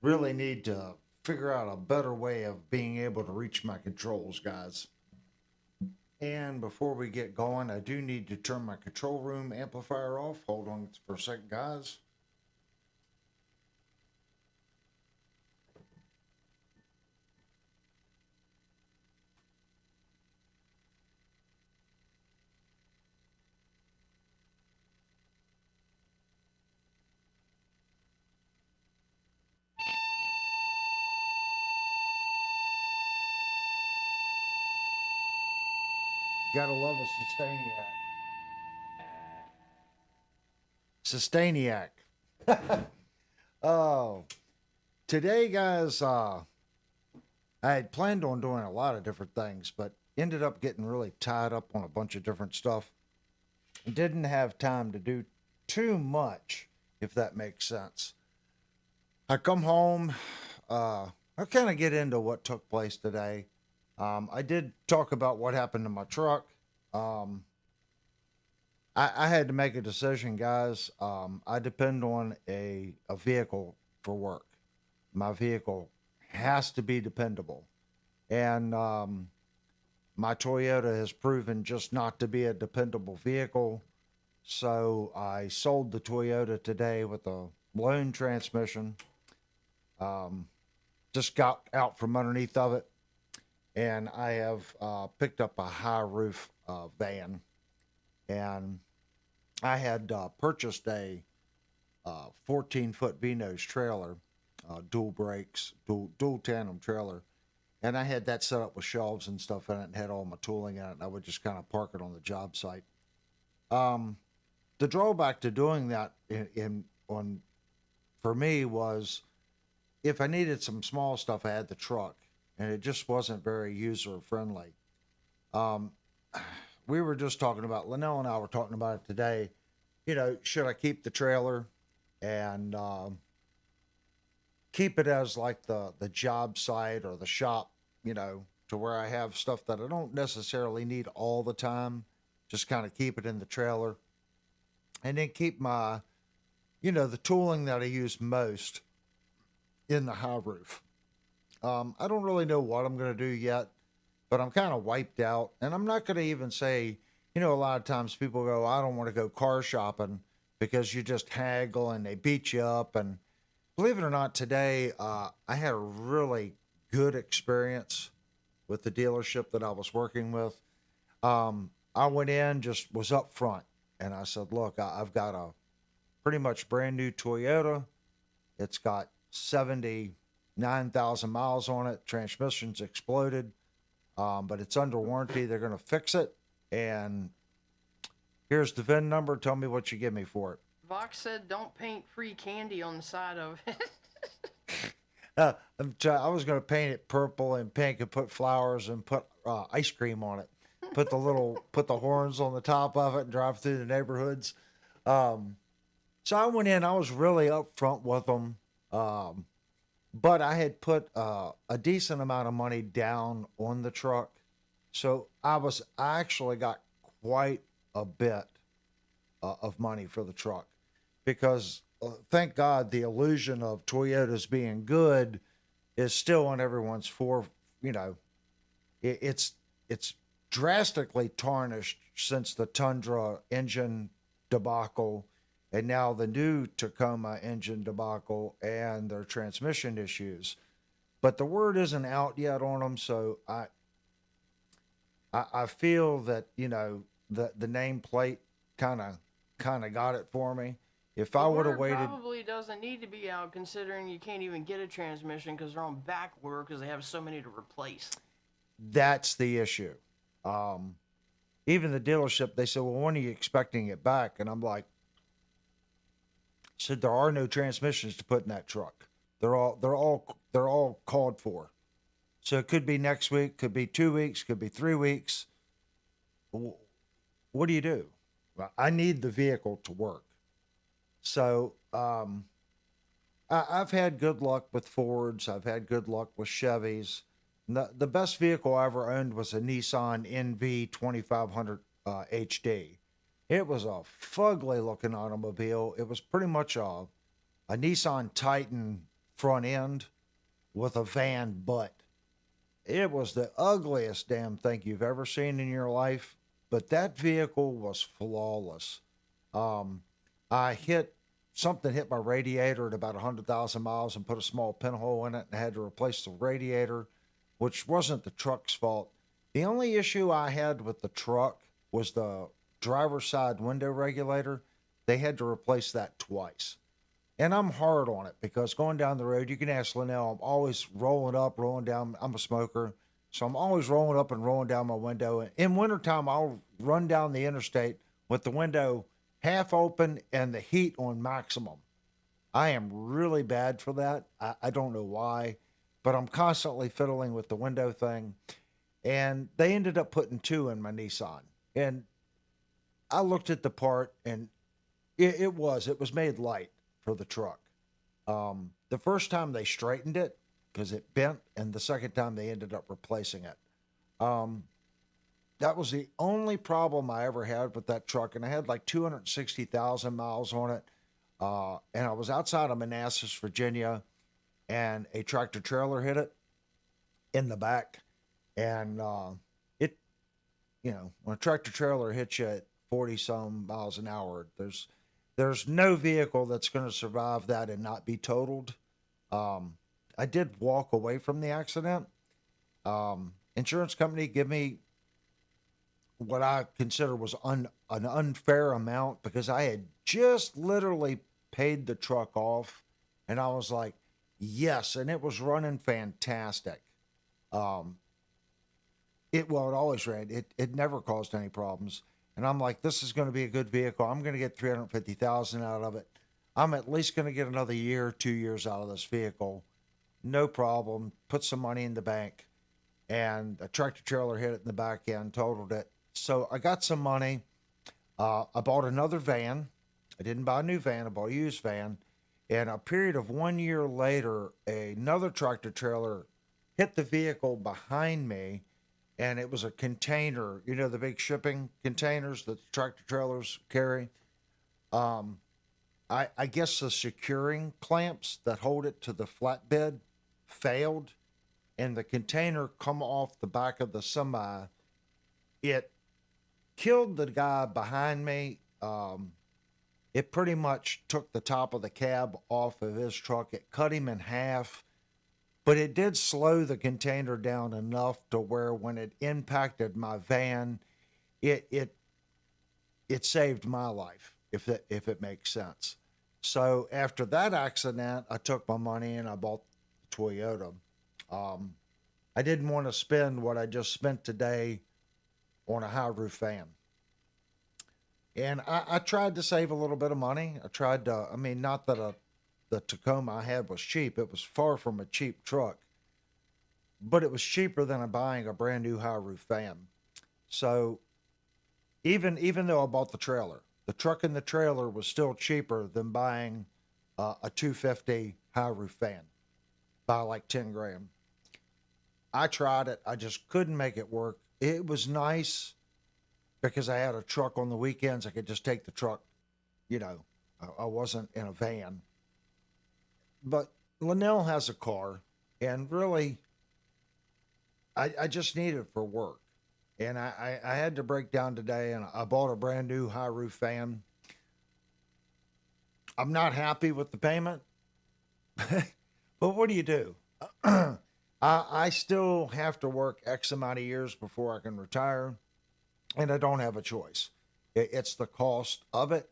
Really need to figure out a better way of being able to reach my controls, guys. And before we get going, I do need to turn my control room amplifier off. Hold on for a second, guys. Gotta love a Sustainiac. Sustainiac. Oh, today, guys, I had planned on doing a lot of different things, but ended up getting really tied up on a bunch of different stuff. Didn't have time to do too much, if that makes sense. I come home. I kind of get into what took place today. I did talk about what happened to my truck. Um, I had to make a decision, guys. I depend on a vehicle for work. My vehicle has to be dependable. And my Toyota has proven just not to be a dependable vehicle. So I sold the Toyota today with a lone transmission. Um, just got out from underneath of it, and I have picked up a high roof van. And I had purchased a 14-foot V-nose trailer, dual brakes, dual tandem trailer, and I had that set up with shelves and stuff in it, and had all my tooling in it. And I would just kind of park it on the job site. Um, the drawback to doing that in on for me was if I needed some small stuff, I had the truck, and it just wasn't very user friendly. Um, we were just talking about Linnell and I were talking about it today. You know, should I keep the trailer and keep it as like the job site or the shop? You know, to where I have stuff that I don't necessarily need all the time. Just kind of keep it in the trailer, and then keep my the tooling that I use most in the high roof. I don't really know what I'm going to do yet, but I'm kind of wiped out. And I'm not going to even say, a lot of times people go, I don't want to go car shopping because you just haggle and they beat you up. And believe it or not, today I had a really good experience with the dealership that I was working with. I went in, just was up front, and I said, look, I've got a pretty much brand new Toyota. It's got 79,000 miles on it. Transmission's exploded, but it's under warranty. They're going to fix it. And here's the VIN number. Tell me what you give me for it. Vox said don't paint free candy on the side of it. I was going to paint it purple and pink and put flowers and put ice cream on it. Put the horns on the top of it and drive through the neighborhoods. So I went in. I was really upfront with them. But I had put a decent amount of money down on the truck, so I actually got quite a bit of money for the truck because thank God the illusion of Toyotas being good is still on everyone's for it's drastically tarnished since the Tundra engine debacle and now the new Tacoma engine debacle and their transmission issues. But the word isn't out yet on them, so I feel that the nameplate kind of got it for me. If The I would have word waited, probably doesn't need to be out considering you can't even get a transmission because they're on back order because they have so many to replace. that's the issue. Um, Even the dealership, they said, "Well, when are you expecting it back?" And I'm like, "said there are no transmissions to put in that truck. They're all called for. So it could be next week, could be 2 weeks, could be 3 weeks. What do you do? Well, I need the vehicle to work. So I've had good luck with Fords. I've had good luck with Chevys. The best vehicle I ever owned was a Nissan NV 2500 HD. It was a fugly looking automobile. It was pretty much a Nissan Titan front end with a van butt. It was the ugliest damn thing you've ever seen in your life, but that vehicle was flawless. Um, I hit something hit my radiator at about 100,000 miles and put a small pinhole in it and had to replace the radiator, which wasn't the truck's fault. The only issue I had with the truck was the driver's side window regulator. They had to replace that twice. And I'm hard on it because going down the road, you can ask Linnell, I'm always rolling up, rolling down. I'm a smoker. So I'm always rolling up and rolling down my window. In wintertime, I'll run down the interstate with the window half open and the heat on maximum. I am really bad for that. I don't know why, but I'm constantly fiddling with the window thing. And they ended up putting two in my Nissan. And I looked at the part and it was made light for the truck. The first time they straightened it because it bent, and the second time they ended up replacing it. Um, that was the only problem I ever had with that truck, and I had like 260,000 miles on it. And I was outside of Manassas, Virginia, and a tractor trailer hit it in the back, and it, when a tractor trailer hits you at 40 some miles an hour, there's no vehicle that's going to survive that and not be totaled. I did walk away from the accident. Insurance company give me what I consider was an unfair amount because I had just literally paid the truck off, and I was like, yes, and it was running fantastic. Um, it always ran. It never caused any problems. And I'm like, this is going to be a good vehicle. I'm going to get 350,000 out of it. I'm at least going to get another year, 2 years out of this vehicle. No problem. Put some money in the bank. And a tractor trailer hit it in the back end, totaled it. So I got some money. I bought another van. I didn't buy a new van. I bought a used van. And a period of 1 year later, another tractor trailer hit the vehicle behind me, and it was a container, the big shipping containers that tractor trailers carry. Um, I guess the securing clamps that hold it to the flatbed failed, and the container come off the back of the semi. It killed the guy behind me. It pretty much took the top of the cab off of his truck. It cut him in half, but it did slow the container down enough to where when it impacted my van, it saved my life, if it makes sense. So after that accident, I took my money and I bought the Toyota. I didn't want to spend what I just spent today on a high roof fan. And I tried to save a little bit of money. I tried to, not that the Tacoma I had was cheap. It was far from a cheap truck, but it was cheaper than buying a brand new high roof fan. So even though I bought the truck and the trailer was still cheaper than buying a 250 high roof fan by like 10 grand. I tried it. I just couldn't make it work. It was nice because I had a truck on the weekends. I could just take the truck, I wasn't in a van. But Linnell has a car, and really, I just need it for work. And I had to break down today, and I bought a brand new high roof fan. I'm not happy with the payment, but what do you do? I still have to work X amount of years before I can retire, and I don't have a choice. It's the cost of it,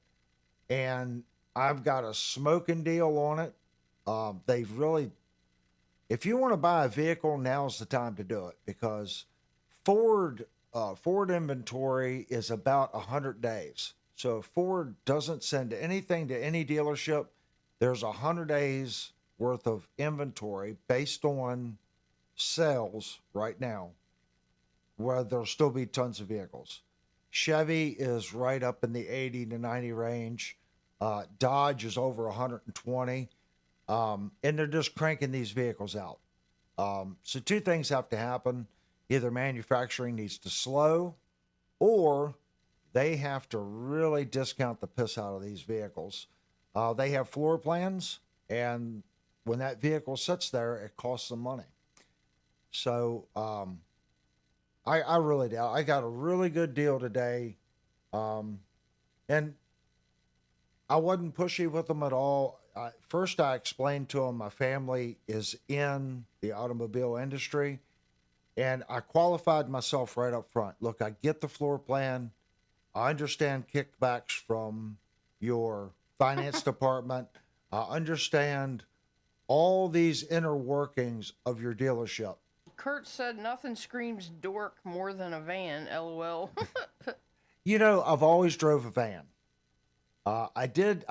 and I've got a smoking deal on it. They've really, if you want to buy a vehicle, now's the time to do it because Ford inventory is about 100 days. So if Ford doesn't send anything to any dealership, there's 100 days worth of inventory based on sales right now, where there'll still be tons of vehicles. Chevy is right up in the 80 to 90 range. Dodge is over 120. And they're just cranking these vehicles out. So two things have to happen. Either manufacturing needs to slow, or they have to really discount the piss out of these vehicles. They have floor plans, and when that vehicle sits there, it costs them money. So I really doubt. I got a really good deal today, and I wasn't pushy with them at all. First, I explained to them my family is in the automobile industry, and I qualified myself right up front. Look, I get the floor plan. I understand kickbacks from your finance department. I understand all these inner workings of your delership. Kurt said nothing screams dork more than a van. LOL. You know, I've always drove a van. I did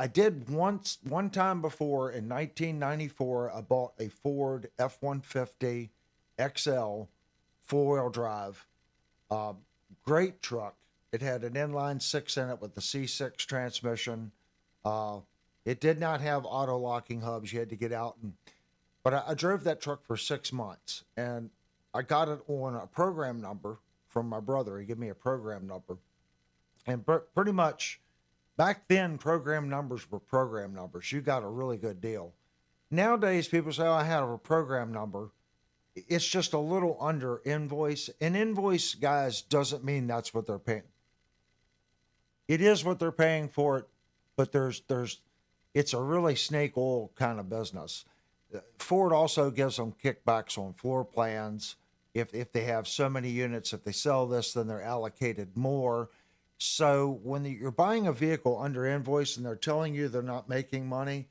one time before in 1994. I bought a Ford F-150 XL 4-wheel drive. Great truck. It had an inline six in it with the C6 transmission. It did not have auto locking hubs. You had to get out but I drove that truck for 6 months, and I got it on a program number from my brother. He gave me a program number, and pretty much back then, program numbers were program numbers. You got a really good deal. Nowadays, people say, "Oh, I have a program number." It's just a little under invoice. An invoice, guys, doesn't mean that's what they're paying. It is what they're paying for it, but it's a really snake oil kind of business. Ford also gives them kickbacks on floor plans. If they have so many units, if they sell this, then they're allocated more. So when you're buying a vehicle under invoice and they're telling you they're not making money,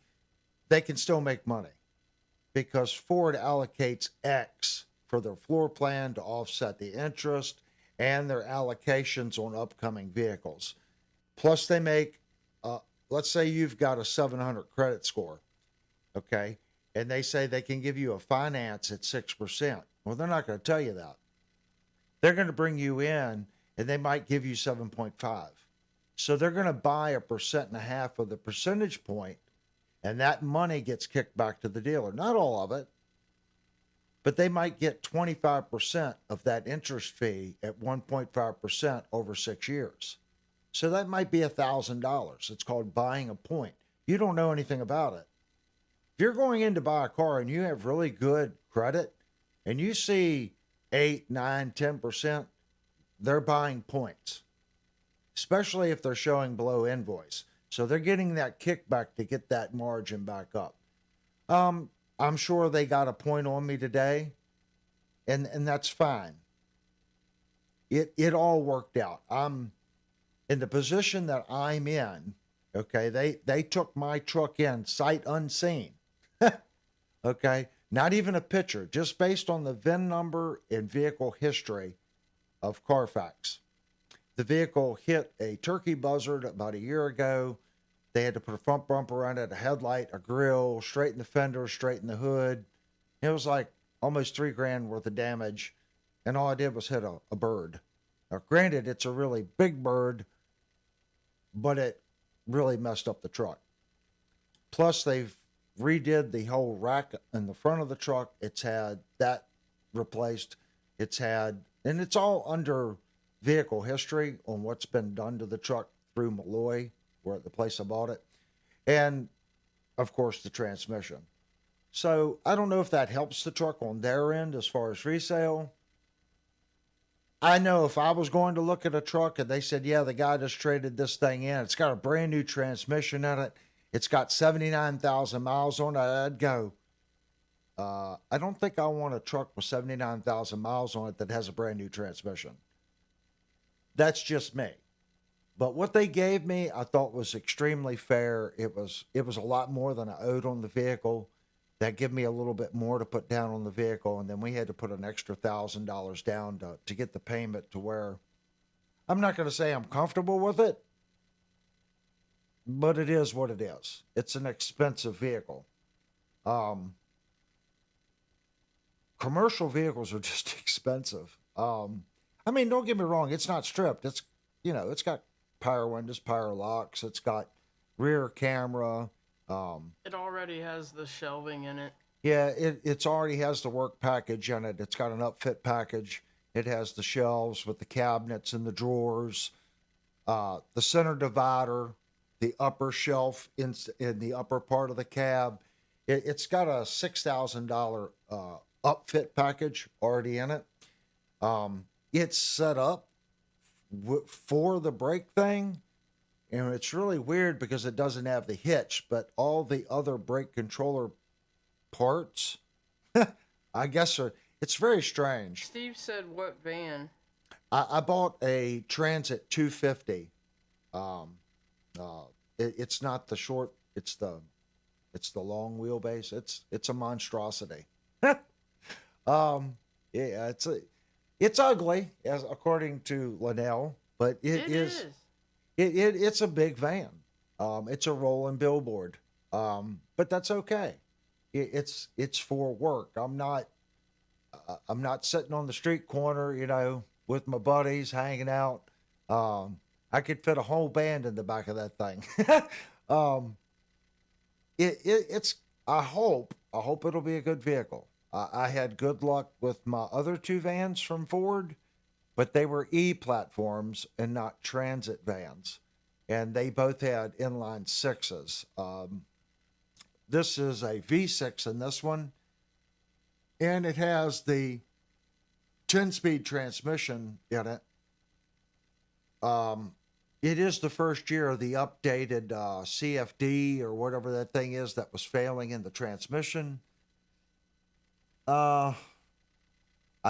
they can still make money because Ford allocates X for their floor plan to offset the interest and their allocations on upcoming vehicles. Plus, they make, let's say you've got a 700 credit score, okay, and they say they can give you a finance at 6%. Well, they're not going to tell you that. They're going to bring you in, and they might give you 7.5. So they're going to buy 1.5% of the percentage point, and that money gets kicked back to the dealer. Not all of it, but they might get 25% of that interest fee at 1.5% over 6 years. So that might be $1,000. It's called buying a point. You don't know anything about it. If you're going in to buy a car and you have really good credit and you see 8, 9, 10%, they're buying points, especially if they're showing below invoice. So they're getting that kickback to get that margin back up. I'm sure they got a point on me today, and that's fine. It all worked out. I'm in the position that I'm in. Okay, they took my truck in sight unseen. Okay, not even a picture, just based on the VIN number and vehicle history of Carfax. The vehicle hit a turkey buzzard about a year ago. They had to put a front bumper on it, a headlight, a grill, straighten the fender, straighten the hood. It was like almost $3,000 worth of damage, and all I did was hit a bird. Now, granted, it's a really big bird, but it really messed up the truck. Plus, they've redid the whole rack in the front of the truck. It's had that replaced. And it's all under vehicle history on what's been done to the truck through Malloy, where at the place I bought it, and of course the transmission. So I don't know if that helps the truck on their end as far as resale. I know if I was going to look at a truck and they said, yeah, the guy just traded this thing in, it's got a brand new transmission in it, it's got 79,000 miles on it, I'd go, I don't think I want a truck with 79,000 miles on it that has a brand new transmission. That's just me. But what they gave me, I thought was extremely fair. It was a lot more than I owed on the vehicle. That gave me a little bit more to put down on the vehicle, and then we had to put an extra $1,000 down to get the payment to where I'm not going to say I'm comfortable with it, but it is what it is. It's an expensive vehicle. Commercial vehicles are just expensive. I mean, don't get me wrong, it's not stripped. It's got power windows, power locks, it's got rear camera. It already has the shelving in it. Yeah, it's already has the work package in it. It's got an upfit package. It has the shelves with the cabinets and the drawers, the center divider, the upper shelf in the upper part of the cab. It's got a $6,000 upfit package already in it. It's set up for the brake thing, and it's really weird because it doesn't have the hitch, but all the other brake controller parts, I guess, it's very strange. Steve said, what van? I bought a Transit 250. It's not the short, it's the long wheelbase. It's a monstrosity. Yeah, it's ugly, as according to Linnell, but It is. it's a big van. It's a rolling billboard. But that's okay. It's for work. I'm not sitting on the street corner, with my buddies hanging out. I could fit a whole band in the back of that thing. It's I hope it'll be a good vehicle. I had good luck with my other two vans from Ford, but they were E platforms and not transit vans, and they both had inline sixes. This is a V6 in this one, and it has the 10-speed transmission in it. It is the first year of the updated CFD or whatever that thing is that was failing in the transmission. I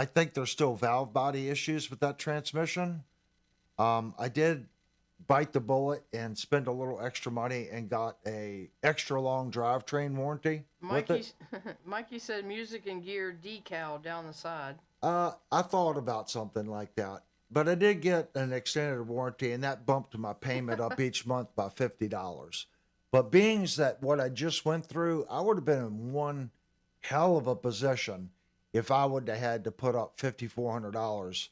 think there's still valve body issues with that transmission. I did bite the bullet and spend a little extra money and got a extra long drivetrain warranty with it. Mikey said MusicNGear decal down the side. I thought about something like that, but I did get an extended warranty, and that bumped my payment up each month by $50. But being that what I just went through, I would have been in one hell of a position if I would have had to put up $5,400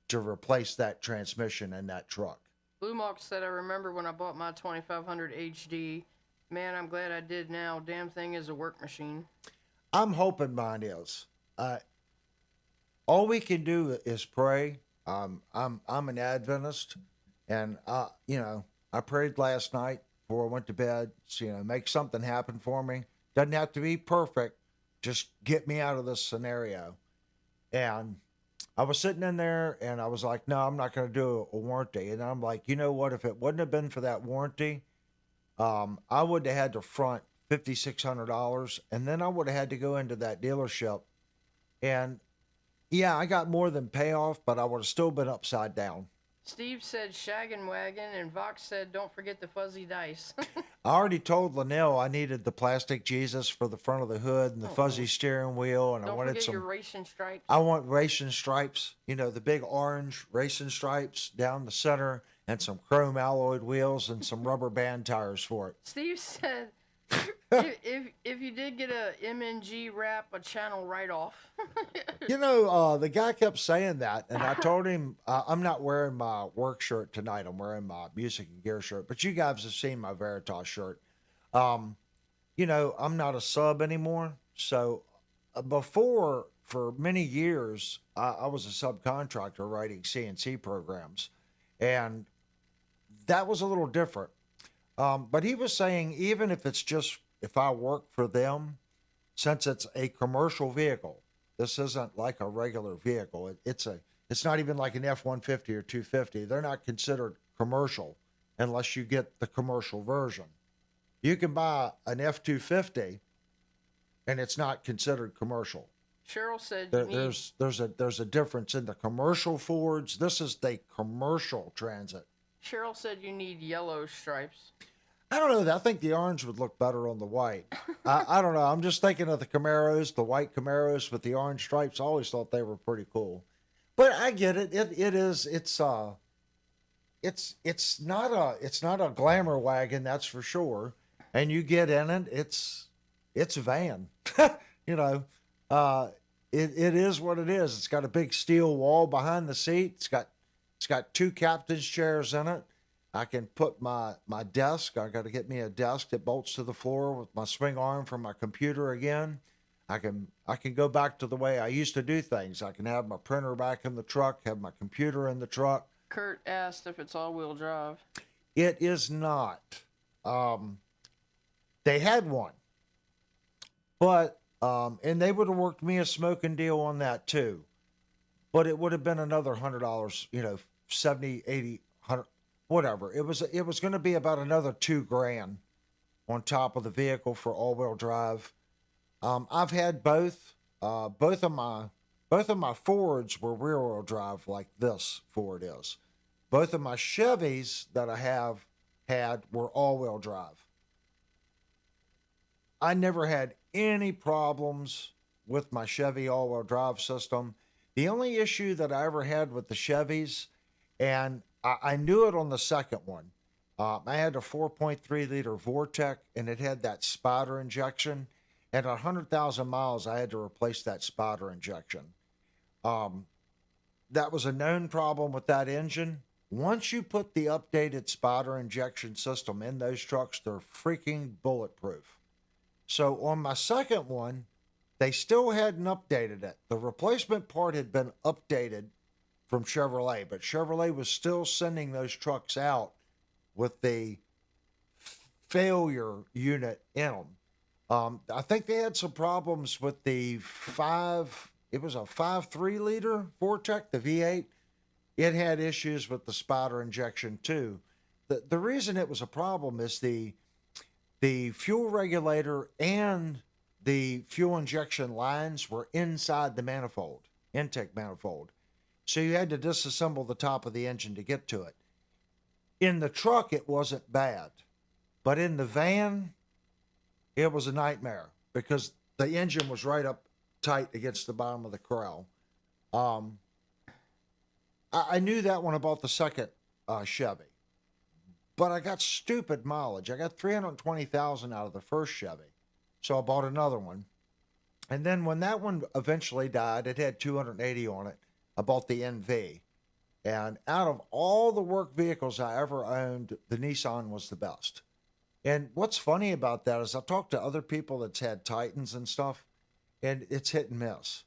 to replace that transmission in that truck. Blue Mock said, I remember when I bought my 2500 HD. Man, I'm glad I did now. Damn thing is a work machine. I'm hoping mine is. All we can do is pray. I'm an Adventist, and I prayed last night before I went to bed. So, make something happen for me. Doesn't have to be perfect. Just get me out of this scenario. And I was sitting in there, and I was like, no, I'm not going to do a warranty. And I'm like, you know what? If it wouldn't have been for that warranty, I would have had to front $5,600, and then I would have had to go into that dealership. And yeah, I got more than payoff, but I would have still been upside down. Steve said shaggin' wagon, and Vox said don't forget the fuzzy dice. I already told Linnell I needed the plastic Jesus for the front of the hood and the fuzzy steering wheel, and don't I wanted forget some your racing stripes. I want racing stripes, the big orange racing stripes down the center, and some chrome alloyed wheels and some rubber band tires for it. Steve said if you did get a MNG wrap, a channel write-off. The guy kept saying that, and I told him I'm not wearing my work shirt tonight. I'm wearing my Music and Gear shirt, but you guys have seen my Veritas shirt. I'm not a sub anymore. So before, for many years, I was a subcontractor writing CNC programs, and that was a little different. But he was saying even if I work for them, since it's a commercial vehicle, this isn't like a regular vehicle. It's not even like an F-150 or 250. They're not considered commercial unless you get the commercial version. You can buy an F-250 and it's not considered commercial. Cheryl said There, there's a difference in the commercial Fords. This is the commercial Transit. Cheryl said you need yellow stripes. I don't know. I think the orange would look better on the white. I don't know. I'm just thinking of the Camaros, the white Camaros with the orange stripes. I always thought they were pretty cool. But I get it. It's not a glamour wagon, that's for sure. And you get in it, it's a van. You know, it is what it is. It's got a big steel wall behind the seat. It's got two captain's chairs in it. I can put my desk. I got to get me a desk that bolts to the floor with my swing arm for my computer again. I can go back to the way I used to do things. I can have my printer back in the truck, have my computer in the truck. Kurt asked if it's all-wheel drive. It is not. They had one, but and they would have worked me a smoking deal on that too. But it would have been another $100, you know, 70, 80, 100, whatever. It was going to be about another $2,000 on top of the vehicle for all-wheel drive. I've had both. Both of my Fords were rear-wheel drive, like this Ford is. Both of my Chevys that I have had were all-wheel drive. I never had any problems with my Chevy all-wheel drive system. The only issue that I ever had with the Chevys, and I knew it on the second one, I had a 4.3 liter Vortec, and it had that spider injection. And at 100,000 miles, I had to replace that spider injection. That was a known problem with that engine. Once you put the updated spider injection system in those trucks, they're freaking bulletproof. So on my second one, they still hadn't updated it. The replacement part had been updated from Chevrolet, but Chevrolet was still sending those trucks out with the failure unit in them. I think they had some problems with it was a 5.3 liter Vortec, the V8. It had issues with the spider injection too. The reason it was a problem is the fuel regulator and the fuel injection lines were inside the manifold, intake manifold. So you had to disassemble the top of the engine to get to it. In the truck, it wasn't bad, but in the van, it was a nightmare because the engine was right up tight against the bottom of the corral. I knew that when I bought the second Chevy, but I got stupid mileage. I got 320,000 out of the first Chevy, so I bought another one. And then when that one eventually died, it had 280 on it. I bought the NV. And out of all the work vehicles I ever owned, the Nissan was the best. And what's funny about that is I talked to other people that's had Titans and stuff, and it's hit and miss.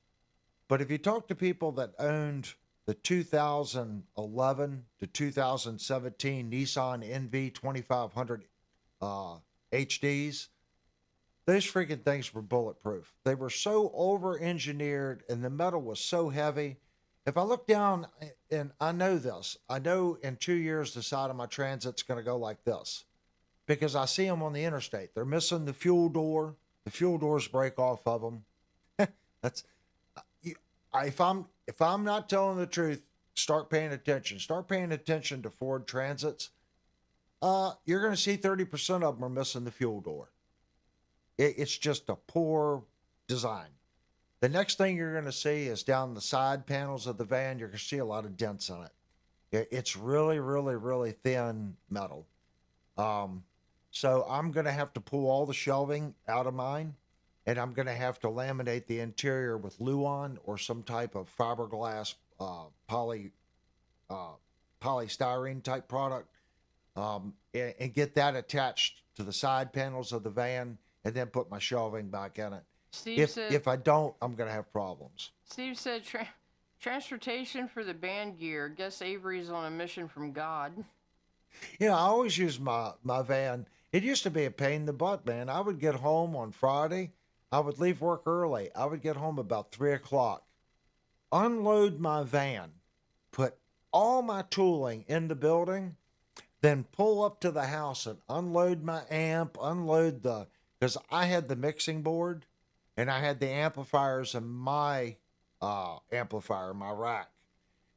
But if you talk to people that owned the 2011 to 2017 Nissan NV 2500 HDs, those freaking things were bulletproof. They were so over-engineered, and the metal was so heavy. If I look down, and I know this, I know in 2 years the side of my Transit's going to go like this because I see them on the interstate. They're missing the fuel door. The fuel doors break off of them. That's if I'm not telling the truth, start paying attention. Start paying attention to Ford Transits. You're going to see 30% of them are missing the fuel door. It's just a poor design. The next thing you're going to see is down the side panels of the van, you're going to see a lot of dents in it. It's really, really, really thin metal. So I'm going to have to pull all the shelving out of mine, and I'm going to have to laminate the interior with Luan or some type of fiberglass polystyrene type product, and get that attached to the side panels of the van, and then put my shelving back in it. If I don't, I'm going to have problems. Steve said transportation for the band gear. Guess Avery's on a mission from God. You know, I always use my van. It used to be a pain in the butt, man. I would get home on Friday. I would leave work early. I would get home about 3 o'clock, unload my van, put all my tooling in the building, then pull up to the house and unload my amp, because I had the mixing board and I had the amplifiers in my amplifier, my rack.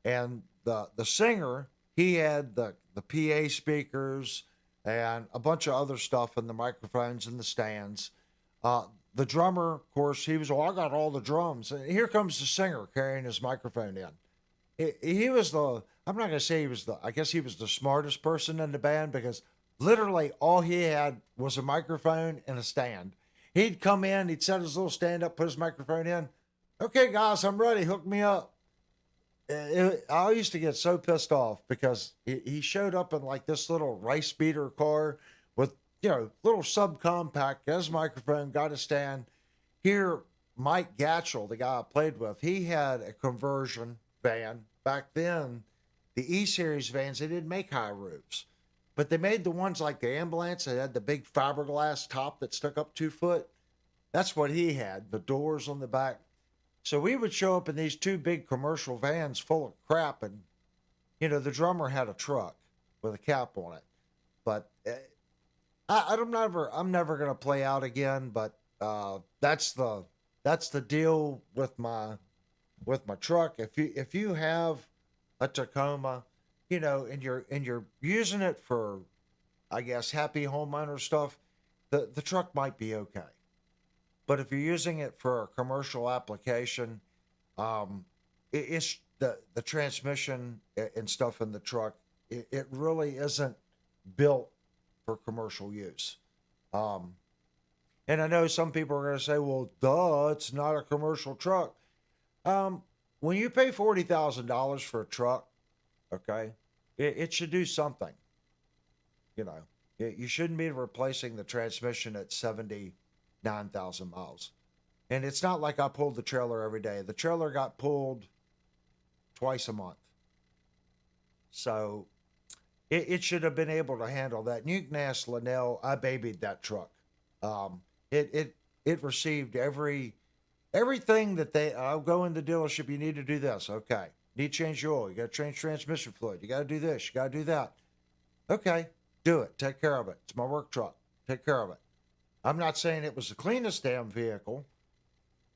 And the singer, he had the PA speakers and a bunch of other stuff and the microphones and the stands. The drummer, of course, he was, I got all the drums. And here comes the singer carrying his microphone in. He was I'm not going to say he was I guess he was the smartest person in the band, because literally all he had was a microphone and a stand. He'd come in, he'd set his little stand up, put his microphone in. Okay, guys, I'm ready. Hook me up. I used to get so pissed off because he showed up in like this little rice beater car with, little subcompact, got his microphone, got a stand. Here, Mike Gatchell, the guy I played with, he had a conversion van. Back then, the E-Series vans, they didn't make high roofs, but they made the ones like the ambulance that had the big fiberglass top that stuck up 2 foot. That's what he had, the doors on the back. So we would show up in these 2 big commercial vans full of crap, and the drummer had a truck with a cap on it. But I'm never gonna play out again. But that's the deal with my truck. If you have a Tacoma, and you're using it for, I guess, happy homeowner stuff, the truck might be okay. But if you're using it for a commercial application, it's the transmission and stuff in the truck. It really isn't built for commercial use. And I know some people are going to say, "Well, duh, it's not a commercial truck." When you pay $40,000 for a truck, okay, it should do something. You shouldn't be replacing the transmission at 79,000 miles. And it's not like I pulled the trailer every day. The trailer got pulled twice a month. So it should have been able to handle that. And you can ask Linnell, I babied that truck. It received everything that I'll go in the dealership, you need to do this. Okay. Need to change your oil. You got to change transmission fluid. You got to do this. You got to do that. Okay. Do it. Take care of it. It's my work truck. Take care of it. I'm not saying it was the cleanest damn vehicle,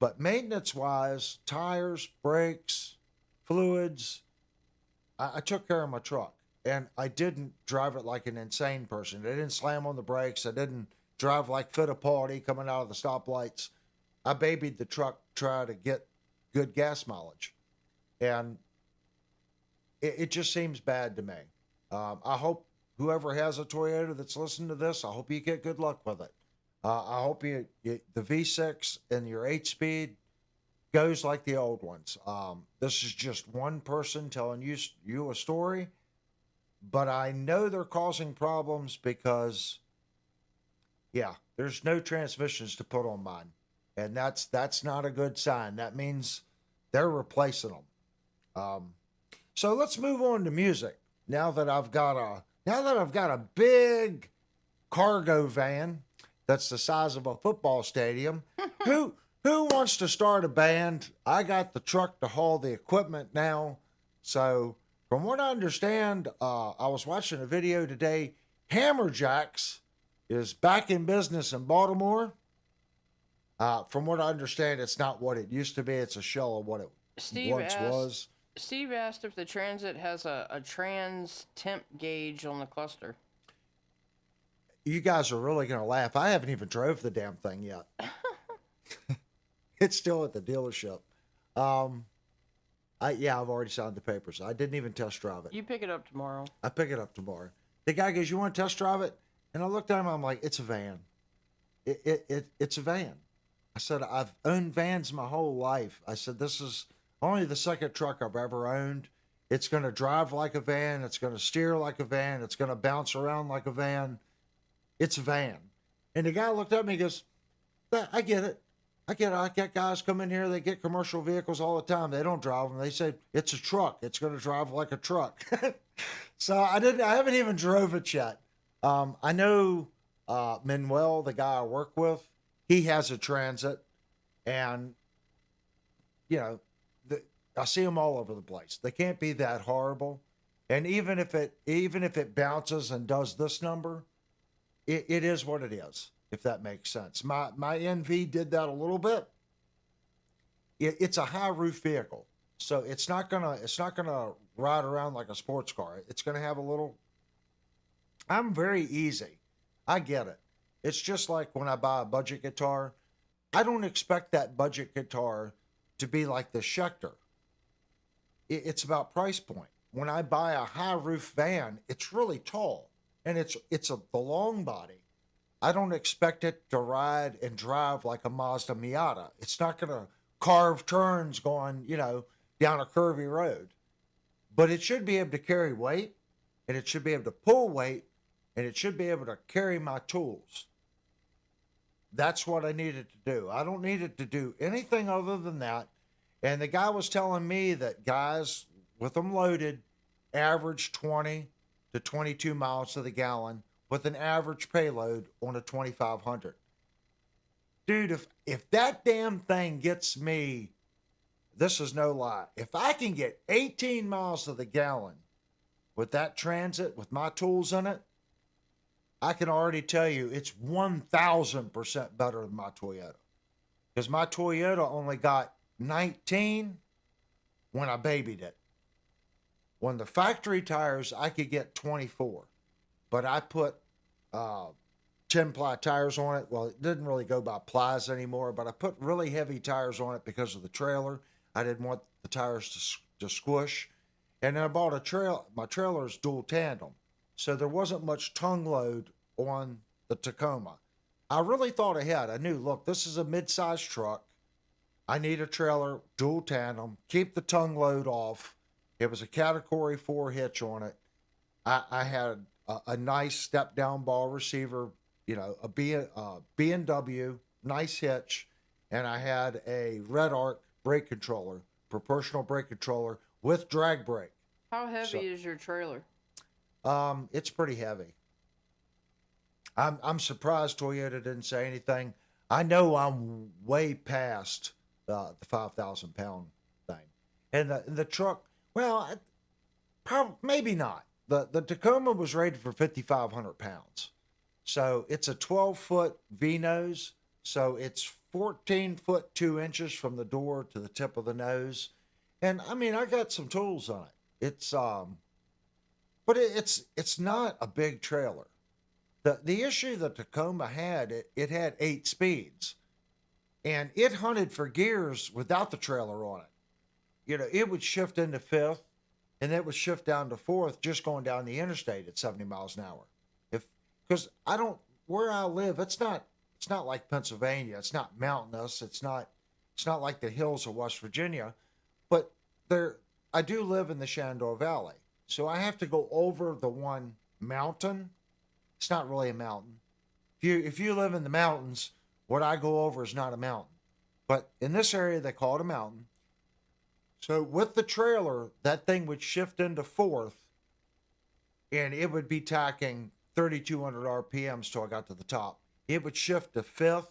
but maintenance-wise, tires, brakes, fluids, I took care of my truck. And I didn't drive it like an insane person. I didn't slam on the brakes. I didn't drive like Fittipaldi coming out of the stoplights. I babied the truck, try to get good gas mileage. And it just seems bad to me. I hope whoever has a Toyota that's listening to this, I hope you get good luck with it. I hope the V6 and your 8-speed goes like the old ones. This is just one person telling you a story, but I know they're causing problems because, there's no transmissions to put on mine. And that's not a good sign. That means they're replacing them. So let's move on to music. Now that I've got a big cargo van that's the size of a football stadium, who wants to start a band? I got the truck to haul the equipment now. So from what I understand, I was watching a video today. Hammerjacks is back in business in Baltimore. From what I understand, it's not what it used to be. It's a shell of what it once was. Steve asked if the Transit has a trans temp gauge on the cluster. You guys are really going to laugh. I haven't even drove the damn thing yet. It's still at the dealership. I've already signed the papers. I didn't even test drive it. You pick it up tomorrow. I pick it up tomorrow. The guy goes, "You want to test drive it?" And I looked at him. I'm like, "It's a van. It's a van." I said, "I've owned vans my whole life." I said, "This is only the second truck I've ever owned. It's going to drive like a van. It's going to steer like a van. It's going to bounce around like a van. It's a van." And the guy looked at me and goes, "I get it. I get guys come in here. They get commercial vehicles all the time. They don't drive them. They say it's a truck. It's going to drive like a truck." So I haven't even drove it yet. I know Manuel, the guy I work with, he has a Transit, and I see them all over the place. They can't be that horrible. And even if it bounces and does this number, it is what it is, if that makes sense. My NV did that a little bit. It's a high roof vehicle, so it's not gonna ride around like a sports car. It's gonna have a little. I'm very easy. I get it. It's just like when I buy a budget guitar. I don't expect that budget guitar to be like the Schecter. It's about price point. When I buy a high roof van, it's really tall and the long body. I don't expect it to ride and drive like a Mazda Miata. It's not going to carve turns going, down a curvy road. But it should be able to carry weight, and it should be able to pull weight, and it should be able to carry my tools. That's what I needed to do. I don't need it to do anything other than that. And the guy was telling me that guys with them loaded average 20 to 22 miles to the gallon with an average payload on a 2500. Dude, if that damn thing gets me, this is no lie, if I can get 18 miles to the gallon with that Transit, with my tools in it, I can already tell you it's 1000% better than my Toyota. Because my Toyota only got 19 when I babied it. When the factory tires, I could get 24. But I put 10-ply tires on it. Well, it didn't really go by plies anymore, but I put really heavy tires on it because of the trailer. I didn't want the tires to squish. And then I bought a trailer. My trailer is dual tandem. So there wasn't much tongue load on the Tacoma. I really thought ahead. I knew, look, this is a mid-sized truck. I need a trailer, dual tandem, keep the tongue load off. It was a Category 4 hitch on it. I had a nice step-down ball receiver, a B&W, nice hitch, and I had a Red Arc brake controller, proportional brake controller with drag brake. How heavy is your trailer? It's pretty heavy. I'm surprised Toyota didn't say anything. I know I'm way past the 5,000 pound thing, and the truck. Well, maybe not. The Tacoma was rated for 5,500 pounds, so it's a 12-foot V nose. So it's 14 foot 2 inches from the door to the tip of the nose, and I mean I got some tools on it. But it's not a big trailer. The issue the Tacoma had, it had 8 speeds, and it hunted for gears without the trailer on it. It would shift into fifth, and it would shift down to fourth just going down the interstate at 70 miles an hour. Because where I live, it's not like Pennsylvania. It's not mountainous. It's not like the hills of West Virginia, but I do live in the Shenandoah Valley. So I have to go over the one mountain. It's not really a mountain. If you live in the mountains, what I go over is not a mountain. But in this area, they call it a mountain. So with the trailer, that thing would shift into fourth, and it would be tacking 3,200 RPMs till I got to the top. It would shift to fifth,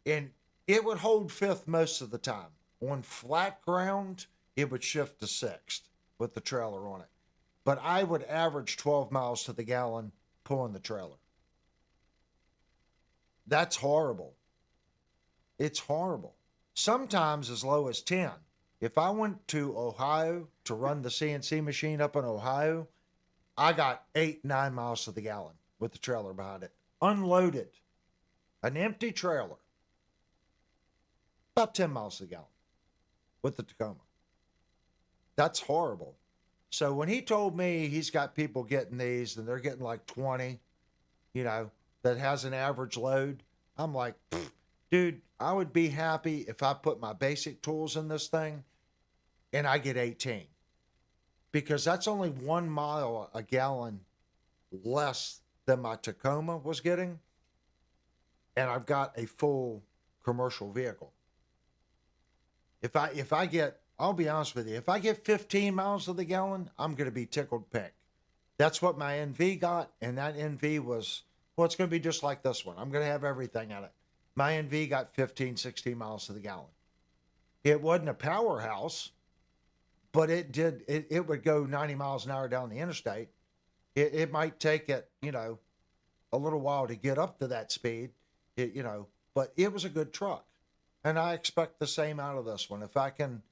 and it would hold fifth most of the time. On flat ground, it would shift to sixth with the trailer on it. But I would average 12 miles to the gallon pulling the trailer. That's horrible. It's horrible. Sometimes as low as 10. If I went to Ohio to run the CNC machine up in Ohio, I got 8-9 miles to the gallon with the trailer behind it. Unloaded. An empty trailer. About 10 miles to the gallon with the Tacoma. That's horrible. So when he told me he's got people getting these and they're getting like 20, that has an average load, I'm like, dude, I would be happy if I put my basic tools in this thing and I get 18. Because that's only 1 mile a gallon less than my Tacoma was getting. And I've got a full commercial vehicle. If I get, I'll be honest with you, if I get 15 miles to the gallon, I'm going to be tickled pink. That's what my NV got, and that NV was, well, it's going to be just like this one. I'm going to have everything in it. My NV got 15, 16 miles to the gallon. It wasn't a powerhouse, but it would go 90 miles an hour down the interstate. It might take it, a little while to get up to that speed, but it was a good truck. And I expect the same out of this one. If I can,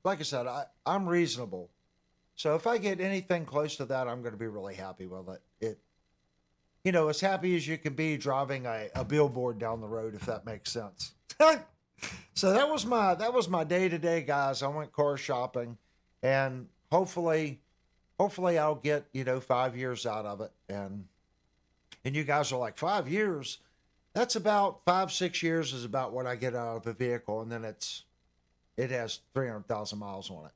like I said, I'm reasonable. So if I get anything close to that, I'm going to be really happy with it. As happy as you can be driving a billboard down the road, if that makes sense. So that was my day today, guys. I went car shopping, and hopefully I'll get 5 years out of it. And you guys are like, 5 years? That's about 5-6 years is about what I get out of a vehicle, and then it has 300,000 miles on it.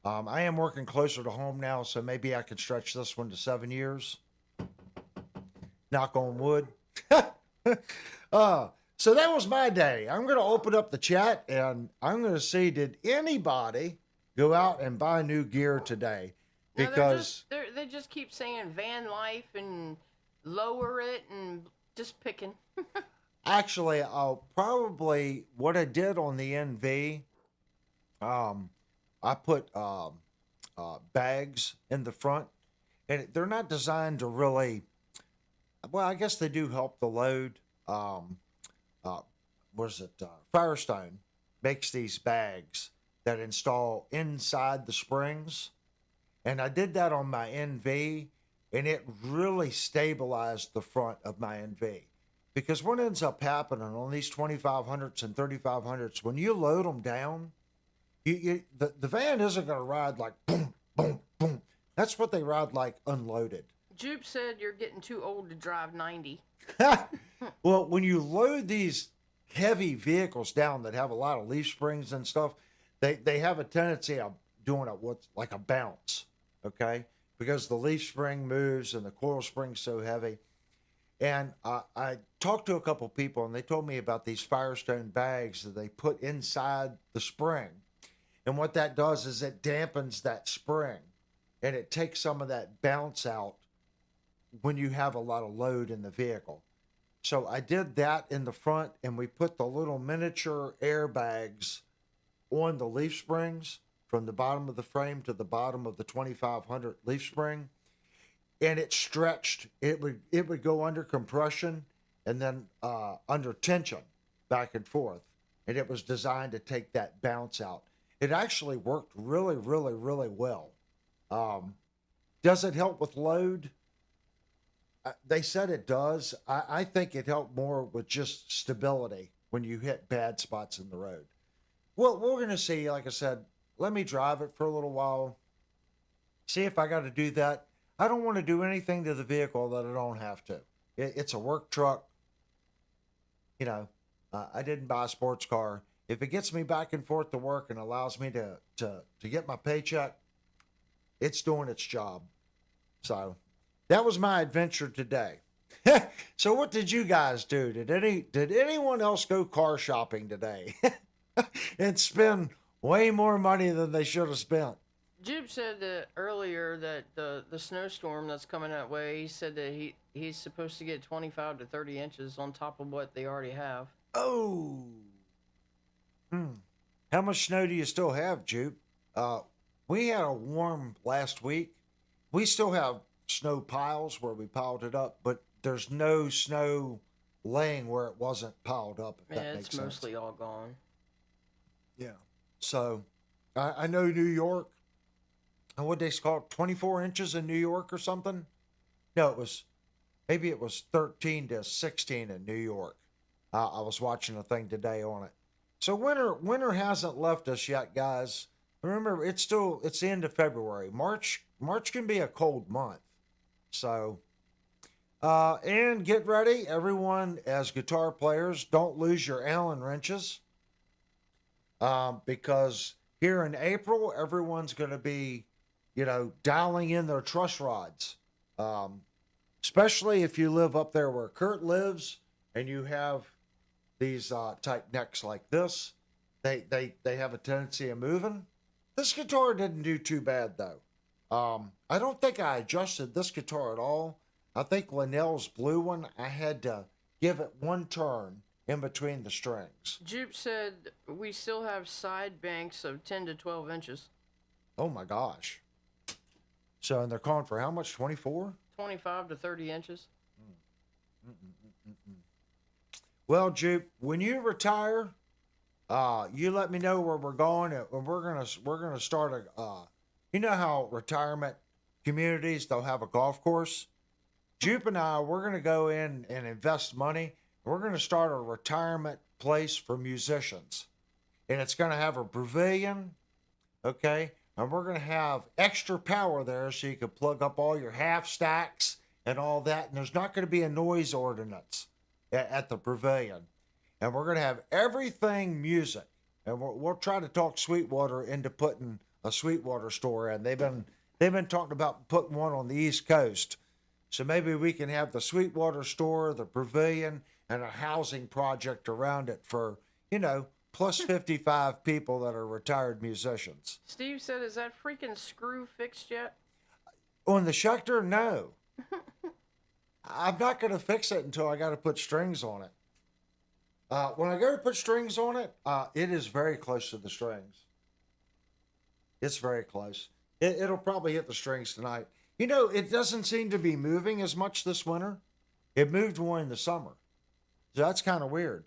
I am working closer to home now, so maybe I can stretch this one to 7 years. Knock on wood. So that was my day. I'm going to open up the chat, and I'm going to see, did anybody go out and buy new gear today? No, Because they just keep saying van life and lower it and just picking. actually, I'll probably, what I did on the NV, I put bags in the front, and they're not designed to really, well, I guess they do help the load. What is it? Firestone makes these bags that install inside the springs. And I did that on my NV, and it really stabilized the front of my NV. Because what ends up happening on these 2500s and 3500s, when you load them down, the van isn't going to ride like boom, boom, boom. That's what they ride like unloaded. Jupe said you're getting too old to drive 90. Well, when you load these heavy vehicles down that have a lot of leaf springs and stuff, they have a tendency of doing what's like a bounce, okay? Because the leaf spring moves and the coil spring's so heavy. And I talked to a couple people, and they told me about these Firestone bags that they put inside the spring. And what that does is it dampens that spring, and it takes some of that bounce out when you have a lot of load in the vehicle. So I did that in the front, and we put the little miniature airbags on the leaf springs from the bottom of the frame to the bottom of the 2500 leaf spring. And it stretched. It would go under compression and then under tension back and forth. And it was designed to take that bounce out. It actually worked really, really, really well. Does it help with load? They said it does. I think it helped more with just stability when you hit bad spots in the road. Well, we're going to see. Like I said, let me drive it for a little while. See if I got to do that. I don't want to do anything to the vehicle that I don't have to. It's a work truck. I didn't buy a sports car. If it gets me back and forth to work and allows me to get my paycheck, it's doing its job. So that was my adventure today. So what did you guys do? Did anyone else go car shopping today and spend way more money than they should have spent? Jupe said that earlier that the snowstorm that's coming that way, he said that he's supposed to get 25 to 30 inches on top of what they already have. Oh. How much snow do you still have, Jupe? We had a warm last week. We still have snow piles where we piled it up, but there's no snow laying where it wasn't piled up, if that makes sense. It's mostly all gone. Yeah. So I know New York, what they call it, 24 inches in New York or something? No, maybe it was 13 to 16 in New York. I was watching a thing today on it. So winter hasn't left us yet, guys. Remember, it's the end of February. March can be a cold month. So, and get ready, everyone, as guitar players, don't lose your Allen wrenches. Because here in April, everyone's going to be, dialing in their truss rods. Especially if you live up there where Kurt lives and you have these tight necks like this. They have a tendency of moving. This guitar didn't do too bad, though. I don't think I adjusted this guitar at all. I think Linnell's blue one, I had to give it one turn in between the strings. Jupe said we still have side banks of 10 to 12 inches. Oh my gosh. So, and they're calling for how much? 24? 25 to 30 inches. Well, Jupe, when you retire, you let me know where we're going, and we're gonna start a. You know how retirement communities they'll have a golf course. Jupe and I, we're gonna go in and invest money. We're gonna start a retirement place for musicians, and it's gonna have a pavilion, okay? And we're gonna have extra power there, so you can plug up all your half stacks and all that. And there's not gonna be a noise ordinance at the pavilion, and we're gonna have everything music. And we'll try to talk Sweetwater into putting a Sweetwater store in. They've been talking about putting one on the East Coast, so maybe we can have the Sweetwater store, the pavilion, and a housing project around it for plus 55 people that are retired musicians. Steve said, "Is that freaking screw fixed yet?" On the Schecter, no. I'm not going to fix it until I got to put strings on it. When I go to put strings on it, it is very close to the strings. It's very close. It'll probably hit the strings tonight. It doesn't seem to be moving as much this winter. It moved more in the summer. So that's kind of weird.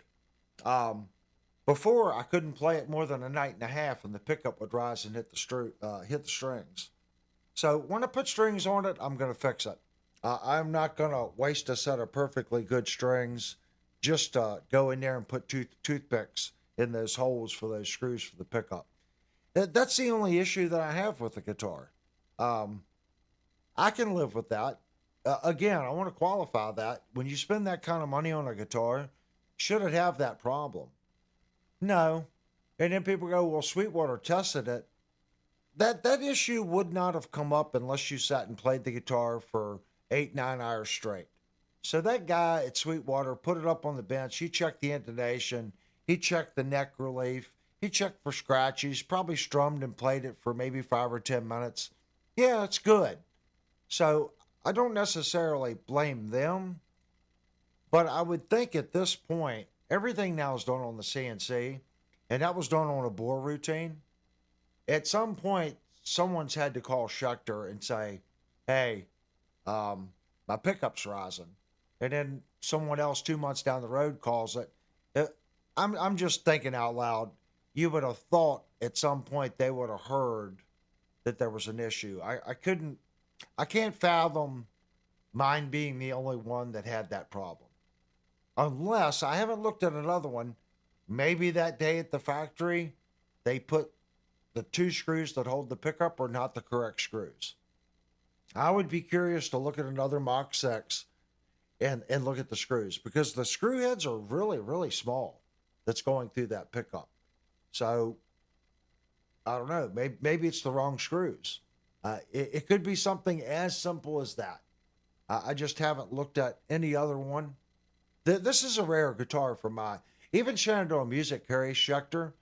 Before, I couldn't play it more than a night and a half, and the pickup would rise and hit the strings. So when I put strings on it, I'm going to fix it. I'm not going to waste a set of perfectly good strings. Just go in there and put toothpicks in those holes for those screws for the pickup. That's the only issue that I have with the guitar. I can live with that. Again, I want to qualify that. When you spend that kind of money on a guitar, should it have that problem? No. And then people go, well, Sweetwater tested it. That issue would not have come up unless you sat and played the guitar for 8-9 hours straight. So that guy at Sweetwater put it up on the bench. He checked the intonation. He checked the neck relief. He checked for scratches. Probably strummed and played it for maybe 5 or 10 minutes. Yeah, it's good. So I don't necessarily blame them. But I would think at this point, everything now is done on the CNC. And that was done on a bore routine. At some point, someone's had to call Schecter and say, hey, my pickup's rising. And then someone else 2 months down the road calls it. I'm just thinking out loud. You would have thought at some point they would have heard that there was an issue. I can't fathom mine being the only one that had that problem. Unless I haven't looked at another one. Maybe that day at the factory, they put the 2 screws that hold the pickup are not the correct screws. I would be curious to look at another Mach 6 and look at the screws, because the screw heads are really, really small that's going through that pickup. So, I don't know. Maybe it's the wrong screws. It could be something as simple as that. I just haven't looked at any other one. This is a rare guitar for even Shenandoah Music carries Schecter.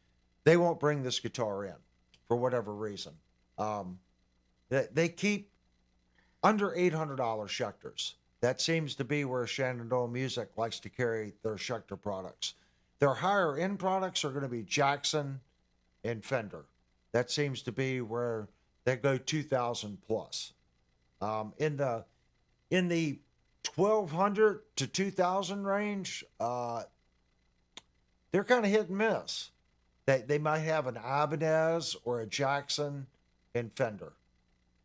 They won't bring this guitar in for whatever reason. They keep under $800 Schecters. That seems to be where Shenandoah Music likes to carry their Schecter products. Their higher end products are going to be Jackson and Fender. That seems to be where they go 2,000 plus. In the 1,200 to 2,000 range, they're kind of hit and miss. They might have an Ibanez or a Jackson and Fender.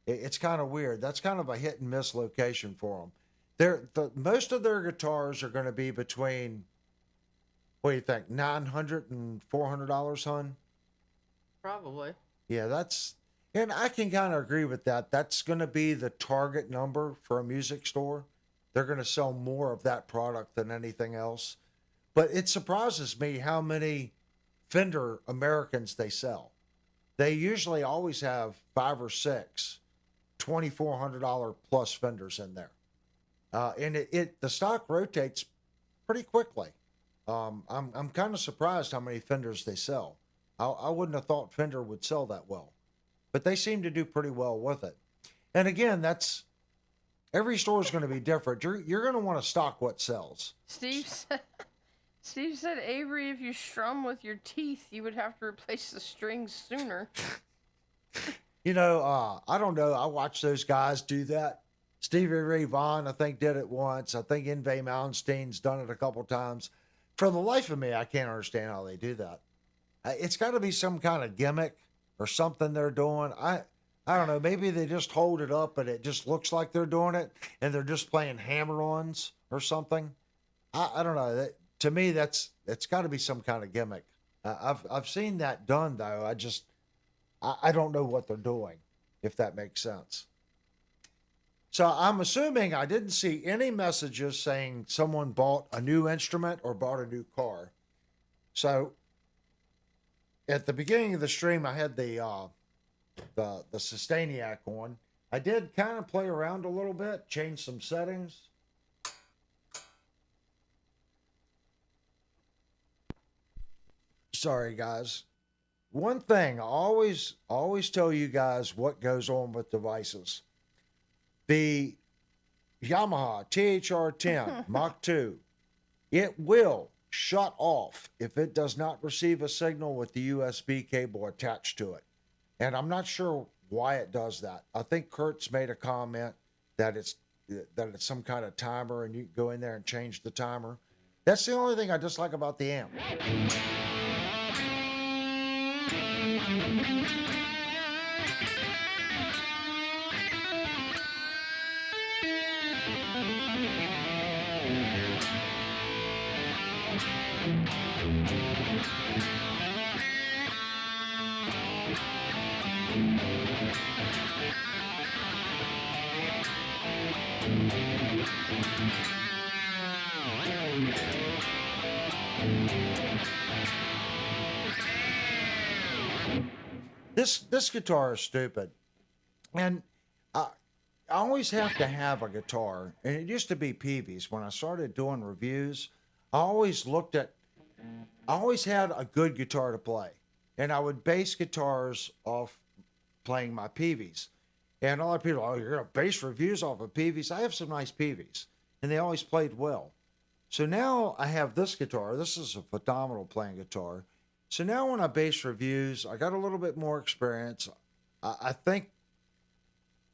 It's kind of weird. That's kind of a hit and miss location for them. Most of their guitars are going to be between, what do you think, $900 and $400, hon? Probably. Yeah, and I can kind of agree with that. That's going to be the target number for a music store. They're going to sell more of that product than anything else. But it surprises me how many Fender Americans they sell. They usually always have 5 or 6 $2,400 plus Fenders in there. And the stock rotates pretty quickly. I'm kind of surprised how many Fenders they sell. I wouldn't have thought Fender would sell that well, but they seem to do pretty well with it. And again, every store is going to be different. You're going to want to stock what sells. Steve said, Avery, if you strum with your teeth, you would have to replace the strings sooner. I don't know. I watch those guys do that. Stevie Ray Vaughan, I think, did it once. I think Yngwie Malmsteen's done it a couple times. For the life of me, I can't understand how they do that. It's got to be some kind of gimmick or something they're doing. I don't know. Maybe they just hold it up and it just looks like they're doing it, and they're just playing hammer-ons or something. I don't know. To me, it's got to be some kind of gimmick. I've seen that done though. I don't know what they're doing, if that makes sense. So I'm assuming I didn't see any messages saying someone bought a new instrument or bought a new car. So at the beginning of the stream, I had the Sustainiac on. I did kind of play around a little bit, change some settings. Sorry, guys. One thing I always tell you guys what goes on with devices. The Yamaha THR10 Mach 2, it will shut off if it does not receive a signal with the USB cable attached to it. And I'm not sure why it does that. I think Kurt's made a comment that it's some kind of timer and you can go in there and change the timer. That's the only thing I dislike about the amp. This guitar is stupid, and I always have to have a guitar. And it used to be Peavy's when I started doing reviews. I always had a good guitar to play, and I would base guitars off playing my Peavy's. And a lot of people, oh, you're gonna base reviews off of Peavy's. I have some nice Peavy's, and they always played well. So now I have this guitar. This is a phenomenal playing guitar. So now when I base reviews, I got a little bit more experience. I think,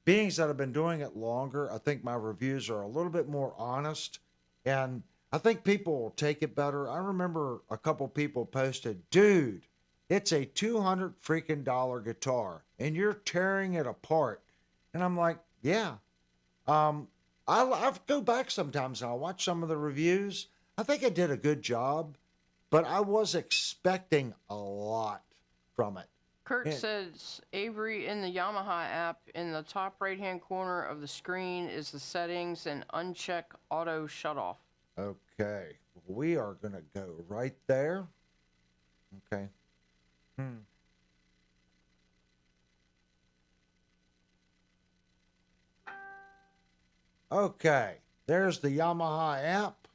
being that I've been doing it longer, I think my reviews are a little bit more honest, and I think people will take it better. I remember a couple people posted, dude, it's a $200 freaking guitar, and you're tearing it apart. And I'm like, yeah. I go back sometimes and I watch some of the reviews. I think I did a good job, but I was expecting a lot from it. Kurt says, Avery, in the Yamaha app, in the top right-hand corner of the screen is the settings and uncheck auto shutoff. Okay. We are going to go right there. Okay. Okay. There's the Yamaha app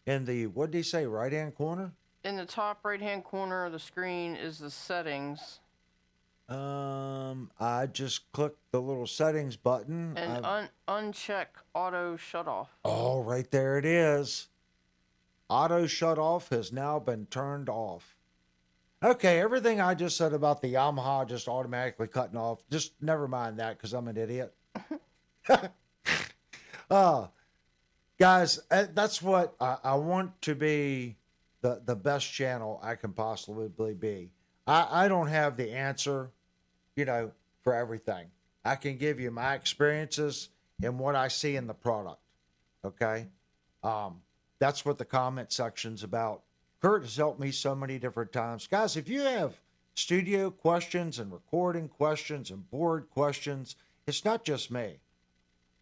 in the, what did he say, right-hand corner? In the top right-hand corner of the screen is the settings. I just clicked the little settings button. And uncheck auto shutoff. Oh, right there it is. Auto shut off has now been turned off. Okay, everything I just said about the Yamaha just automatically cutting off, just never mind that because I'm an idiot. Guys, that's what I want to be, the best channel I can possibly be. I don't have the answer, for everything. I can give you my experiences and what I see in the product. Okay? That's what the comment section's about. Kurt has helped me so many different times. Guys, if you have studio questions and recording questions and board questions, it's not just me.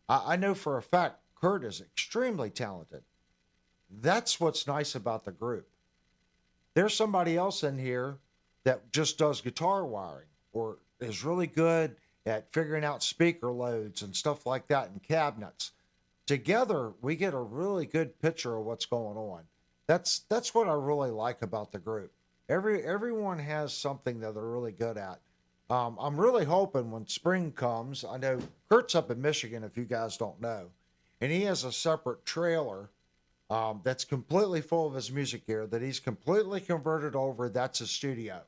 I know for a fact Kurt is extremely talented. That's what's nice about the group. There's somebody else in here that just does guitar wiring or is really good at figuring out speaker loads and stuff like that in cabinets. Together, we get a really good picture of what's going on. That's what I really like about the group. Everyone has something that they're really good at. I'm really hoping when spring comes, I know Kurt's up in Michigan, if you guys don't know, and he has a separate trailer that's completely full of his music gear that he's completely converted over. That's his studio.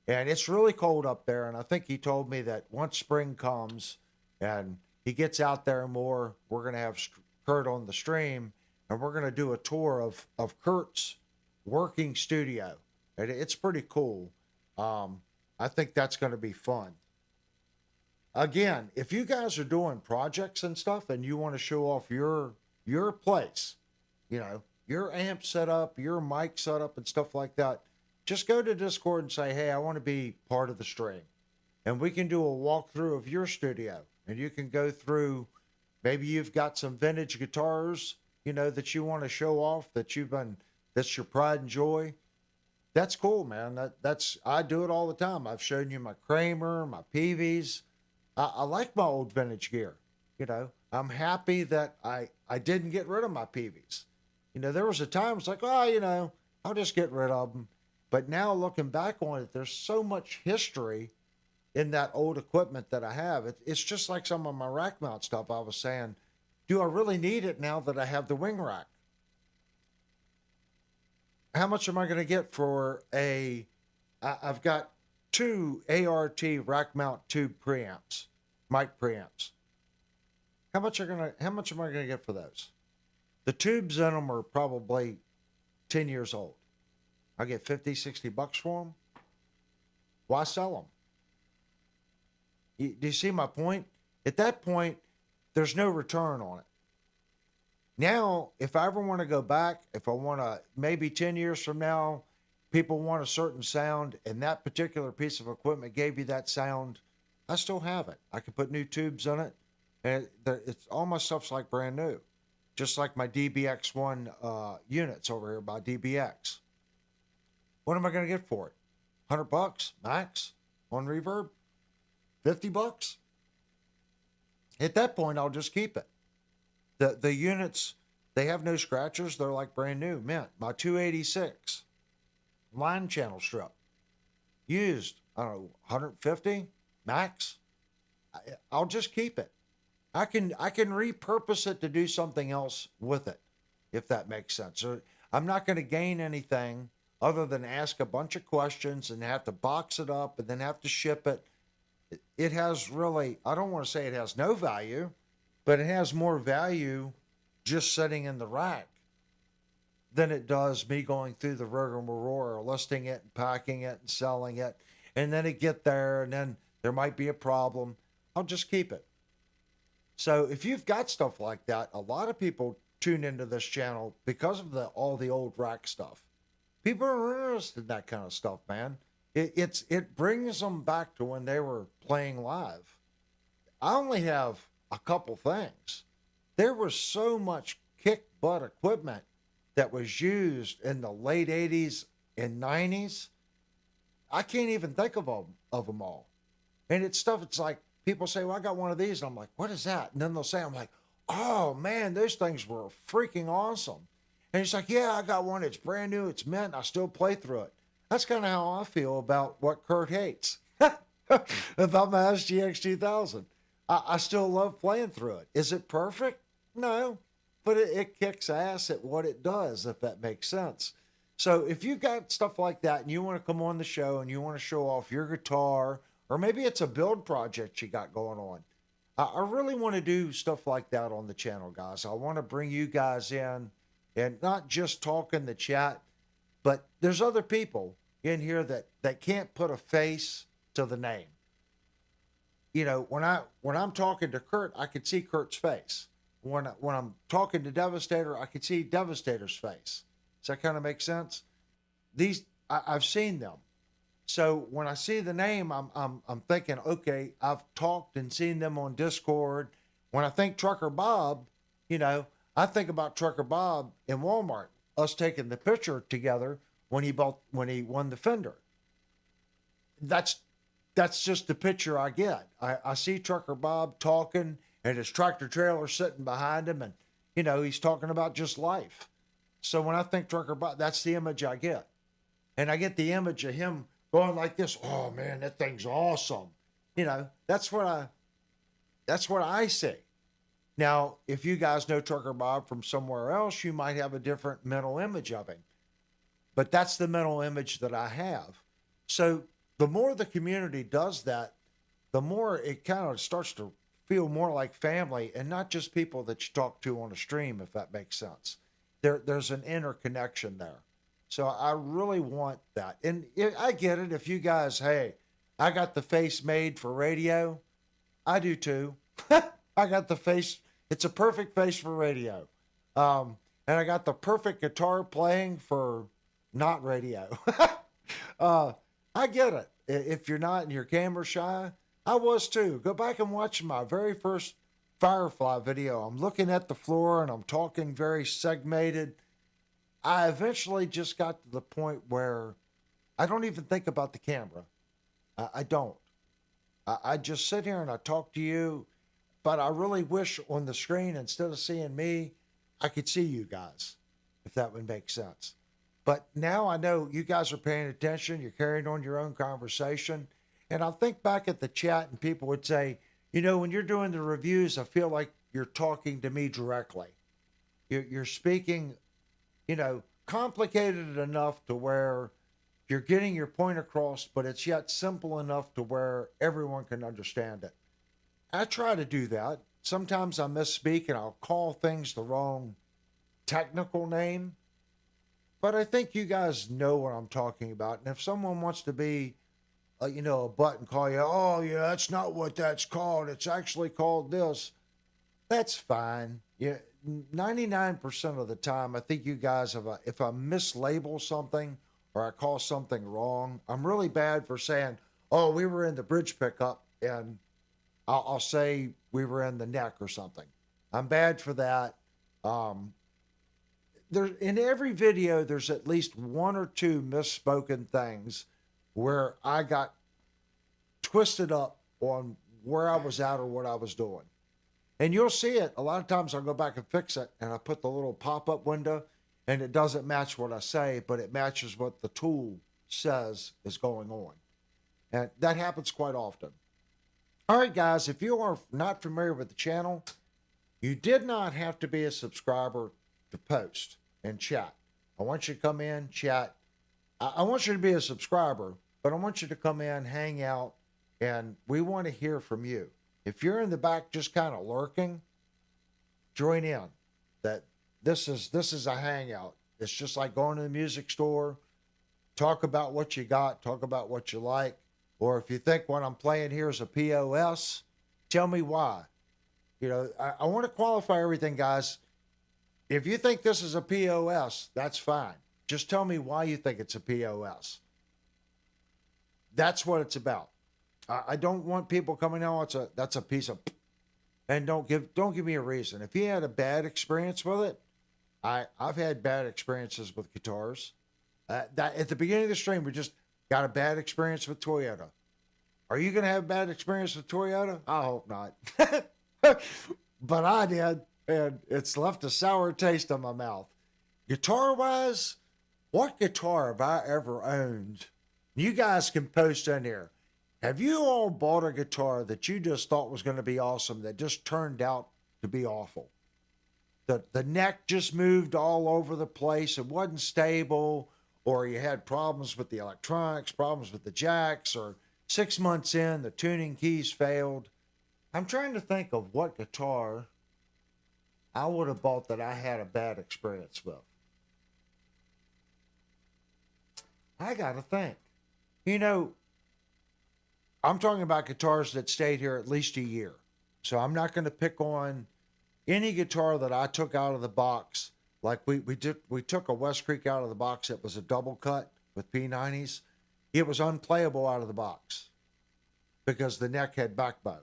And it's really cold up there. And I think he told me that once spring comes and he gets out there more, we're going to have Kurt on the stream, and we're going to do a tour of Kurt's working studio. And it's pretty cool. I think that's going to be fun. Again, if you guys are doing projects and stuff and you want to show off your place, you know, your amp setup, your mic setup and stuff like that, just go to Discord and say, hey, I want to be part of the stream. And we can do a walkthrough of your studio. And you can go through, maybe you've got some vintage guitars, you know, that you want to show off, that's your pride and joy. That's cool, man. I do it all the time. I've shown you my Kramer, my Peavies. I like my old vintage gear. You know, I'm happy that I didn't get rid of my Peavies. You know, there was a time it's like, oh, you know, I'll just get rid of them. But now looking back on it, there's so much history in that old equipment that I have. It's just like some of my rack mount stuff. I was saying, do I really need it now that I have the wing rack? How much am I going to get for I've got two ART rack mount tube preamps, mic preamps. How much am I going to get for those? The tubes in them are probably 10 years old. I get 50, 60 bucks for them. Why sell them? Do you see my point? At that point, there's no return on it. Now, if I ever want to go back, if I want to, maybe 10 years from now, people want a certain sound and that particular piece of equipment gave you that sound, I still have it. I can put new tubes in it, and it's all my stuff's like brand new. Just like my DBX1 units over here by DBX. What am I going to get for it? 100 bucks max on reverb? 50 bucks? At that point, I'll just keep it. The units, they have no scratchers. They're like brand new, mint. My 286 line channel strip, used, I don't know, 150 max. I'll just keep it. I can repurpose it to do something else with it, if that makes sense. So I'm not going to gain anything other than ask a bunch of questions and have to box it up and then have to ship it. It has really, I don't want to say it has no value, but it has more value just sitting in the rack than it does me going through the rigmarole or listing it and packing it and selling it. And then it get there and then there might be a problem. I'll just keep it. So if you've got stuff like that, a lot of people tune into this channel because of all the old rack stuff. People are interested in that kind of stuff, man. It brings them back to when they were playing live. I only have a couple things. There was so much kick butt equipment that was used in the late 80s and 90s. I can't even think of them all. And it's stuff, it's like, people say, well, I got one of these. And I'm like, what is that? And then they'll say, I'm like, oh, man, those things were freaking awesome. And he's like, yeah, I got one. It's brand new. It's mint. And I still play through it. That's kind of how I feel about what Kurt hates. About my SGX 2000. I still love playing through it. Is it perfect? No. But it kicks ass at what it does, if that makes sense. So if you've got stuff like that and you want to come on the show and you want to show off your guitar, or maybe it's a build project you got going on, I really want to do stuff like that on the channel, guys. I want to bring you guys in and not just talk in the chat, but there's other people in here that can't put a face to the name. You know, when I'm talking to Kurt, I can see Kurt's face. When I'm talking to Devastator, I can see Devastator's face. Does that kind of make sense? I've seen them. So when I see the name, I'm thinking, okay, I've talked and seen them on Discord. When I think Trucker Bob, you know, I think about Trucker Bob in Walmart, us taking the picture together when he won the Fender. That's just the picture I get. I see Trucker Bob talking and his tractor trailer sitting behind him, and you know, he's talking about just life. So when I think Trucker Bob, that's the image I get. And I get the image of him going like this, oh man, that thing's awesome. You know, that's what I see. Now, if you guys know Trucker Bob from somewhere else, you might have a different mental image of him. But that's the mental image that I have. So the more the community does that, the more it kind of starts to feel more like family and not just people that you talk to on a stream, if that makes sense. There's an interconnection there. So I really want that. And I get it if you guys, hey, I got the face made for radio. I do too. I got the face, it's a perfect face for radio. And I got the perfect guitar playing for not radio. uh, I get it. If you're not and you're camera shy, I was too. Go back and watch my very first Firefly video. I'm looking at the floor and I'm talking very segmented. I eventually just got to the point where I don't even think about the camera. I don't. I just sit here and I talk to you, but I really wish on the screen, instead of seeing me, I could see you guys, if that would make sense. But now I know you guys are paying attention. You're carrying on your own conversation. And I think back at the chat and people would say, you know, when you're doing the reviews, I feel like you're talking to me directly. You're speaking, you know, complicated enough to where you're getting your point across, but it's yet simple enough to where everyone can understand it. I try to do that. Sometimes I misspeak and I'll call things the wrong technical name. But I think you guys know what I'm talking about. And if someone wants to be, you know, a butt and call you, oh, yeah, that's not what that's called. It's actually called this. That's fine. Yeah, 99% of the time, I think you guys have, if I mislabel something or I call something wrong, I'm really bad for saying, oh, we were in the bridge pickup and I'll say we were in the neck or something. I'm bad for that. There, in every video, there's at least one or two misspoken things where I got twisted up on where I was at or what I was doing. And you'll see it. A lot of times I'll go back and fix it and I put the little pop-up window and it doesn't match what I say, but it matches what the tool says is going on. And that happens quite often. All right, guys, if you are not familiar with the channel, you did not have to be a subscriber to post and chat. I want you to come in, chat. I want you to be a subscriber, but I want you to come in, hang out, and we want to hear from you. If you're in the back just kind of lurking, join in. That this is a hangout. It's just like going to the music store, talk about what you got, talk about what you like. Or if you think what I'm playing here is a POS, tell me why. You know, I want to qualify everything, guys. If you think this is a POS, that's fine. Just tell me why you think it's a POS. That's what it's about. I don't want people coming out. That's a piece of, and don't give me a reason. If you had a bad experience with it, I've had bad experiences with guitars. That at the beginning of the stream, we just got a bad experience with Toyota. Are you going to have a bad experience with Toyota? I hope not. But I did, and it's left a sour taste in my mouth. Guitar-wise, what guitar have I ever owned? You guys can post in here. Have you all bought a guitar that you just thought was going to be awesome that just turned out to be awful? The neck just moved all over the place. It wasn't stable, or you had problems with the electronics, problems with the jacks, or 6 months in, the tuning keys failed. I'm trying to think of what guitar I would have bought that I had a bad experience with. I got to think. You know, I'm talking about guitars that stayed here at least a year. So I'm not going to pick on any guitar that I took out of the box. Like we took a West Creek out of the box that was a double cut with P90s. It was unplayable out of the box because the neck had backbow.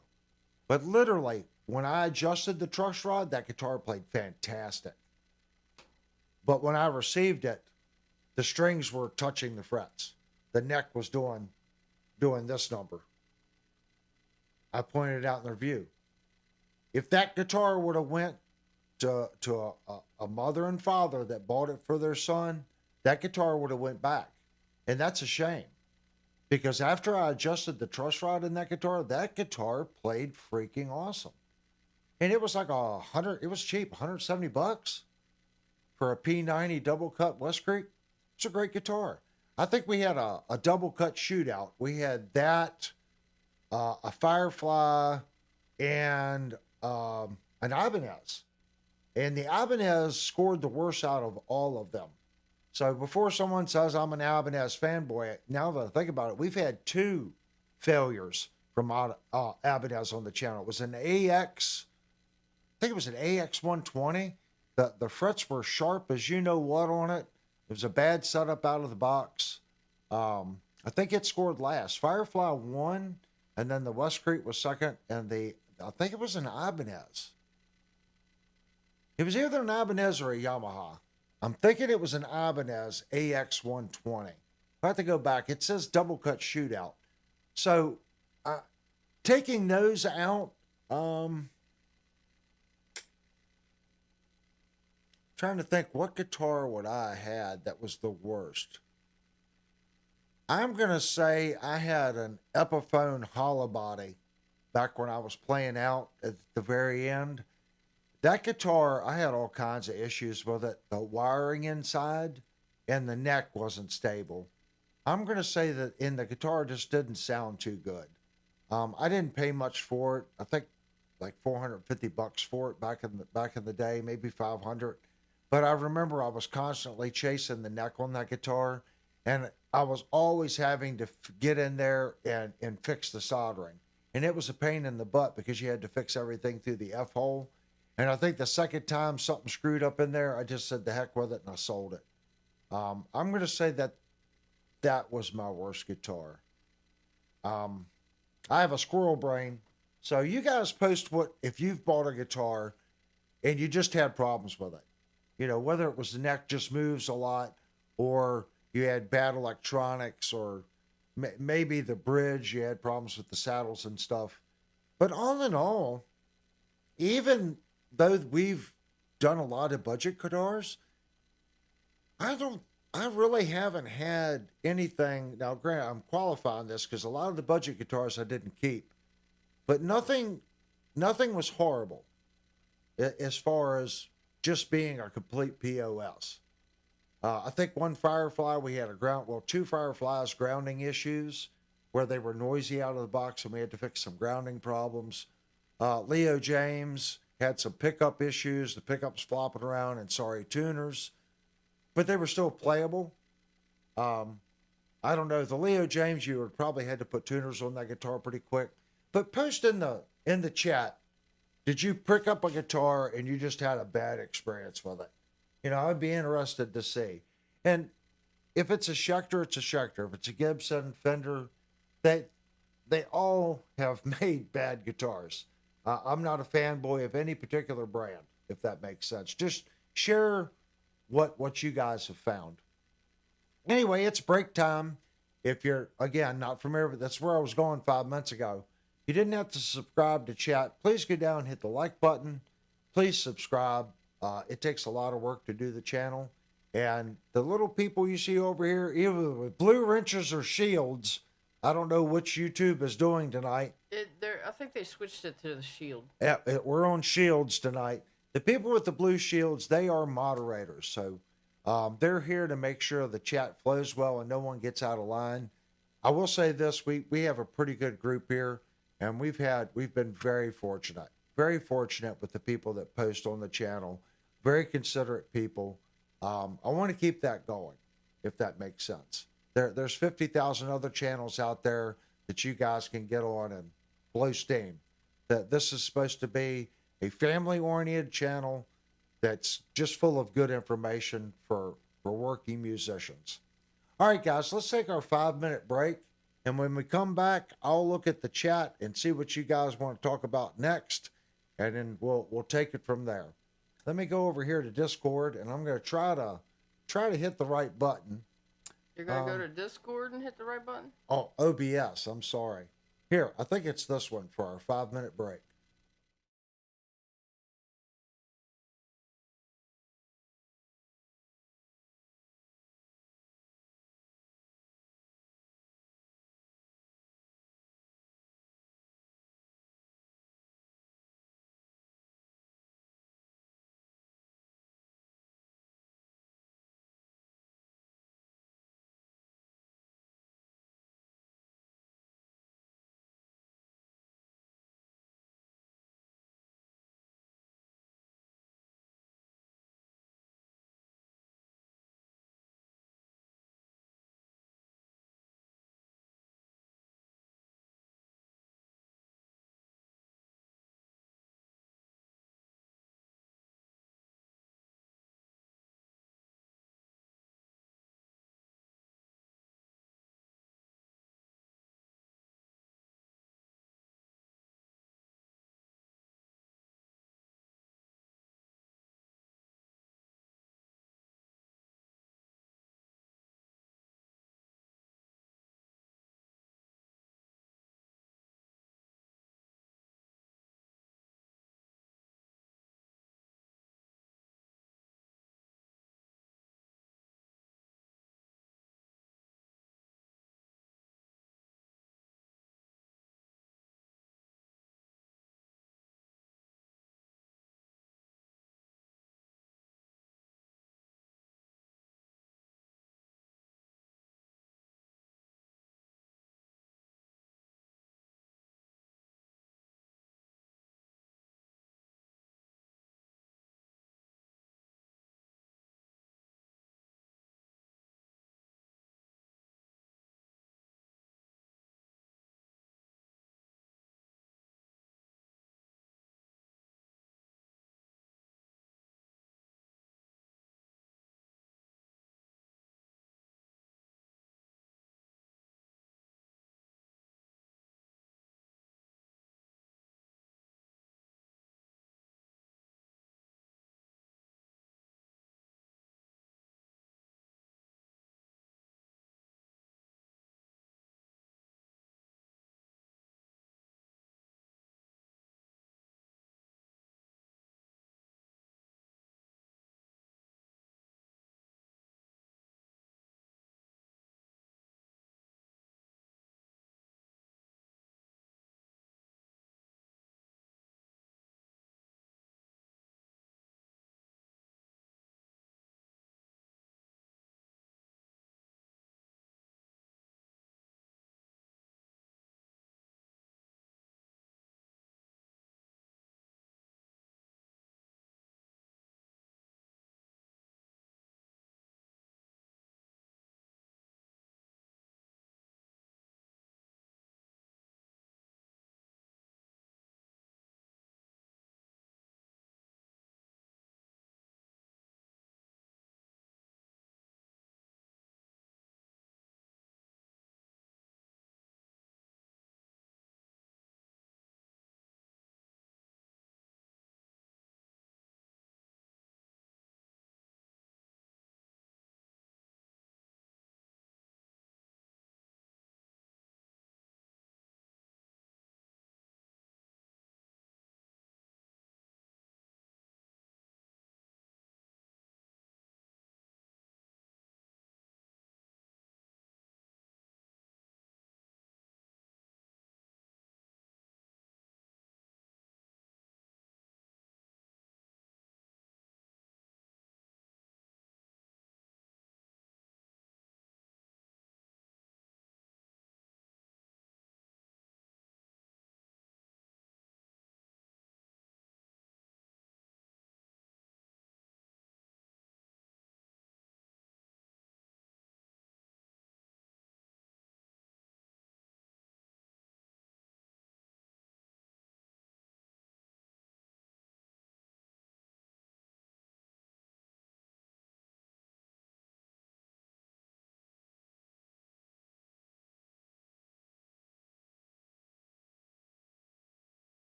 But literally, when I adjusted the truss rod, that guitar played fantastic. But when I received it, the strings were touching the frets. The neck was doing this number. I pointed out in the review. If that guitar would have went to a mother and father that bought it for their son, that guitar would have went back. And that's a shame. Because after I adjusted the truss rod in that guitar played freaking awesome. And it was like it was cheap, $170 for a P90 double cut West Creek. It's a great guitar. I think we had a double cut shootout. We had that, a Firefly, and an Ibanez. And the Ibanez scored the worst out of all of them. So before someone says I'm an Ibanez fanboy, now that I think about it, we've had two failures from Ibanez on the channel. It was an AX, I think it was an AX 120. The frets were sharp as you know what on it. It was a bad setup out of the box. I think it scored last. Firefly won, and then the West Creek was second, and I think it was an Ibanez. It was either an Ibanez or a Yamaha. I'm thinking it was an Ibanez AX 120. I have to go back. It says double cut shootout. So, taking those out, trying to think what guitar would I had that was the worst. I'm gonna say I had an Epiphone hollow body back when I was playing out at the very end. That guitar, I had all kinds of issues with it. The wiring inside and the neck wasn't stable. I'm gonna say that in the guitar just didn't sound too good. I didn't pay much for it. I think like $450 for it back in the day, maybe 500. But I remember I was constantly chasing the neck on that guitar, and I was always having to get in there and fix the soldering. And it was a pain in the butt because you had to fix everything through the F hole. And I think the second time something screwed up in there, I just said the heck with it and I sold it. I'm going to say that that was my worst guitar. I have a squirrel brain. So you guys post what, if you've bought a guitar and you just had problems with it. You know, whether it was the neck just moves a lot or you had bad electronics or maybe the bridge, you had problems with the saddles and stuff. But all in all, even though we've done a lot of budget guitars, I really haven't had anything. Now, granted, I'm qualifying this because a lot of the budget guitars I didn't keep, but nothing was horrible as far as just being a complete POS. I think one Firefly, we had two Fireflies grounding issues where they were noisy out of the box and we had to fix some grounding problems. Leo James had some pickup issues, the pickups flopping around and sorry tuners, but they were still playable. I don't know, the Leo James, you would probably had to put tuners on that guitar pretty quick. But post in the chat, did you pick up a guitar and you just had a bad experience with it? You know, I'd be interested to see. And if it's a Schecter, it's a Schecter. If it's a Gibson, Fender, they all have made bad guitars. I'm not a fanboy of any particular brand, if that makes sense. Just share what you guys have found. Anyway, it's break time. If you're, again, not familiar with, that's where I was going 5 minutes ago. You didn't have to subscribe to chat. Please go down and hit the like button. Please subscribe. It takes a lot of work to do the channel. And the little people you see over here, either with blue wrenches or shields, I don't know which YouTube is doing tonight. I think they switched it to the shield. Yeah, we're on shields tonight. The people with the blue shields, they are moderators. So they're here to make sure the chat flows well and no one gets out of line. I will say this, we have a pretty good group here, and we've been very fortunate with the people that post on the channel. Very considerate people. I want to keep that going, if that makes sense. There's 50,000 other channels out there that you guys can get on and blow steam. That this is supposed to be a family-oriented channel that's just full of good information for working musicians. All right, guys, let's take our 5-minute break. And when we come back, I'll look at the chat and see what you guys want to talk about next. And then we'll take it from there. Let me go over here to Discord, and I'm going to try to hit the right button. You're going to go to Discord and hit the right button? Oh, OBS, I'm sorry. Here, I think it's this one for our 5-minute break.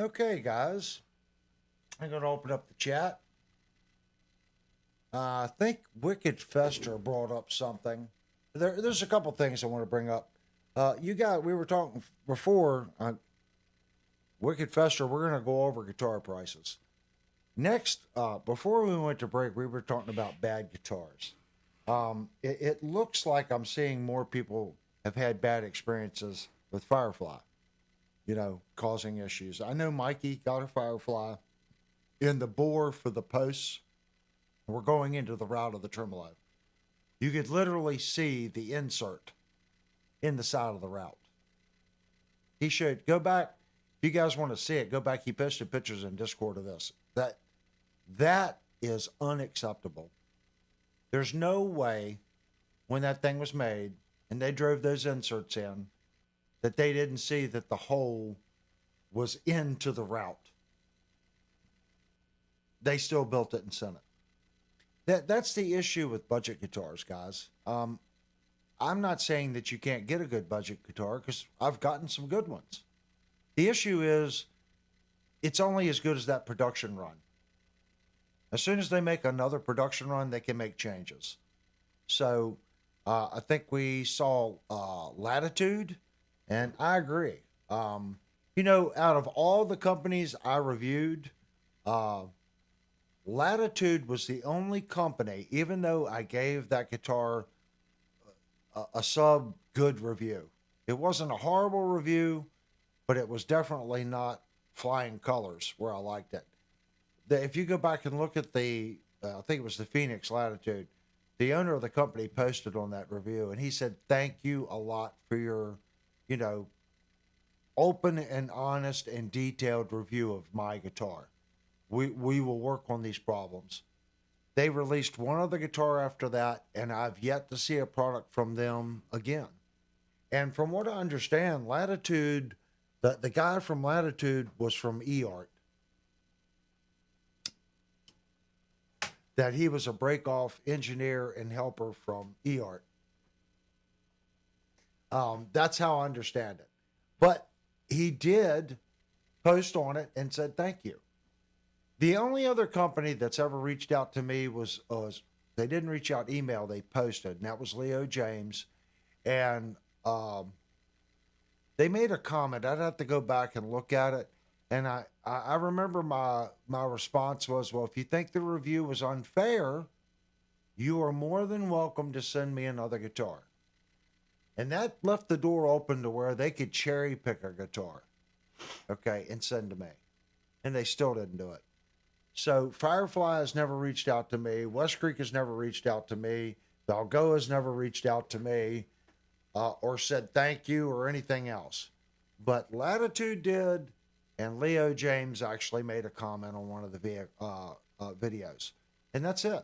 Okay, guys. I'm going to open up the chat. I think Wicked Fester brought up something. There's a couple things I want to bring up. We were talking before, Wicked Fester, we're going to go over guitar prices. Next, before we went to break, we were talking about bad guitars. It looks like I'm seeing more people have had bad experiences with Firefly, causing issues. I know Mikey got a Firefly in the bore for the posts. We're going into the route of the tremolo. You could literally see the insert in the side of the route. He showed, go back, if you guys want to see it, go back. He posted pictures in Discord of this. That is unacceptable. There's no way when that thing was made and they drove those inserts in that they didn't see that the hole was into the route. They still built it and sent it. That's the issue with budget guitars, guys. I'm not saying that you can't get a good budget guitar because I've gotten some good ones. The issue is it's only as good as that production run. As soon as they make another production run, they can make changes. So I think we saw Latitude, and I agree. Out of all the companies I reviewed, Latitude was the only company, even though I gave that guitar a sub good review. It wasn't a horrible review, but it was definitely not flying colors where I liked it. If you go back and look at I think it was the Phoenix Latitude, the owner of the company posted on that review, and he said, thank you a lot for your, open and honest and detailed review of my guitar. We will work on these problems. They released one other guitar after that, and I've yet to see a product from them again. And from what I understand, Latitude, the guy from Latitude was from eArt. That he was a break-off engineer and helper from eArt. That's how I understand it. But he did post on it and said thank you. The only other company that's ever reached out to me was they didn't reach out email, they posted, and that was Leo James. And they made a comment. I'd have to go back and look at it. And I remember my response was, well, if you think the review was unfair, you are more than welcome to send me another guitar. And that left the door open to where they could cherry pick a guitar, okay, and send to me. And they still didn't do it. So Firefly has never reached out to me. West Creek has never reached out to me. Balgoa has never reached out to me or said thank you or anything else. But Latitude did. And Leo James actually made a comment on one of the videos. And that's it.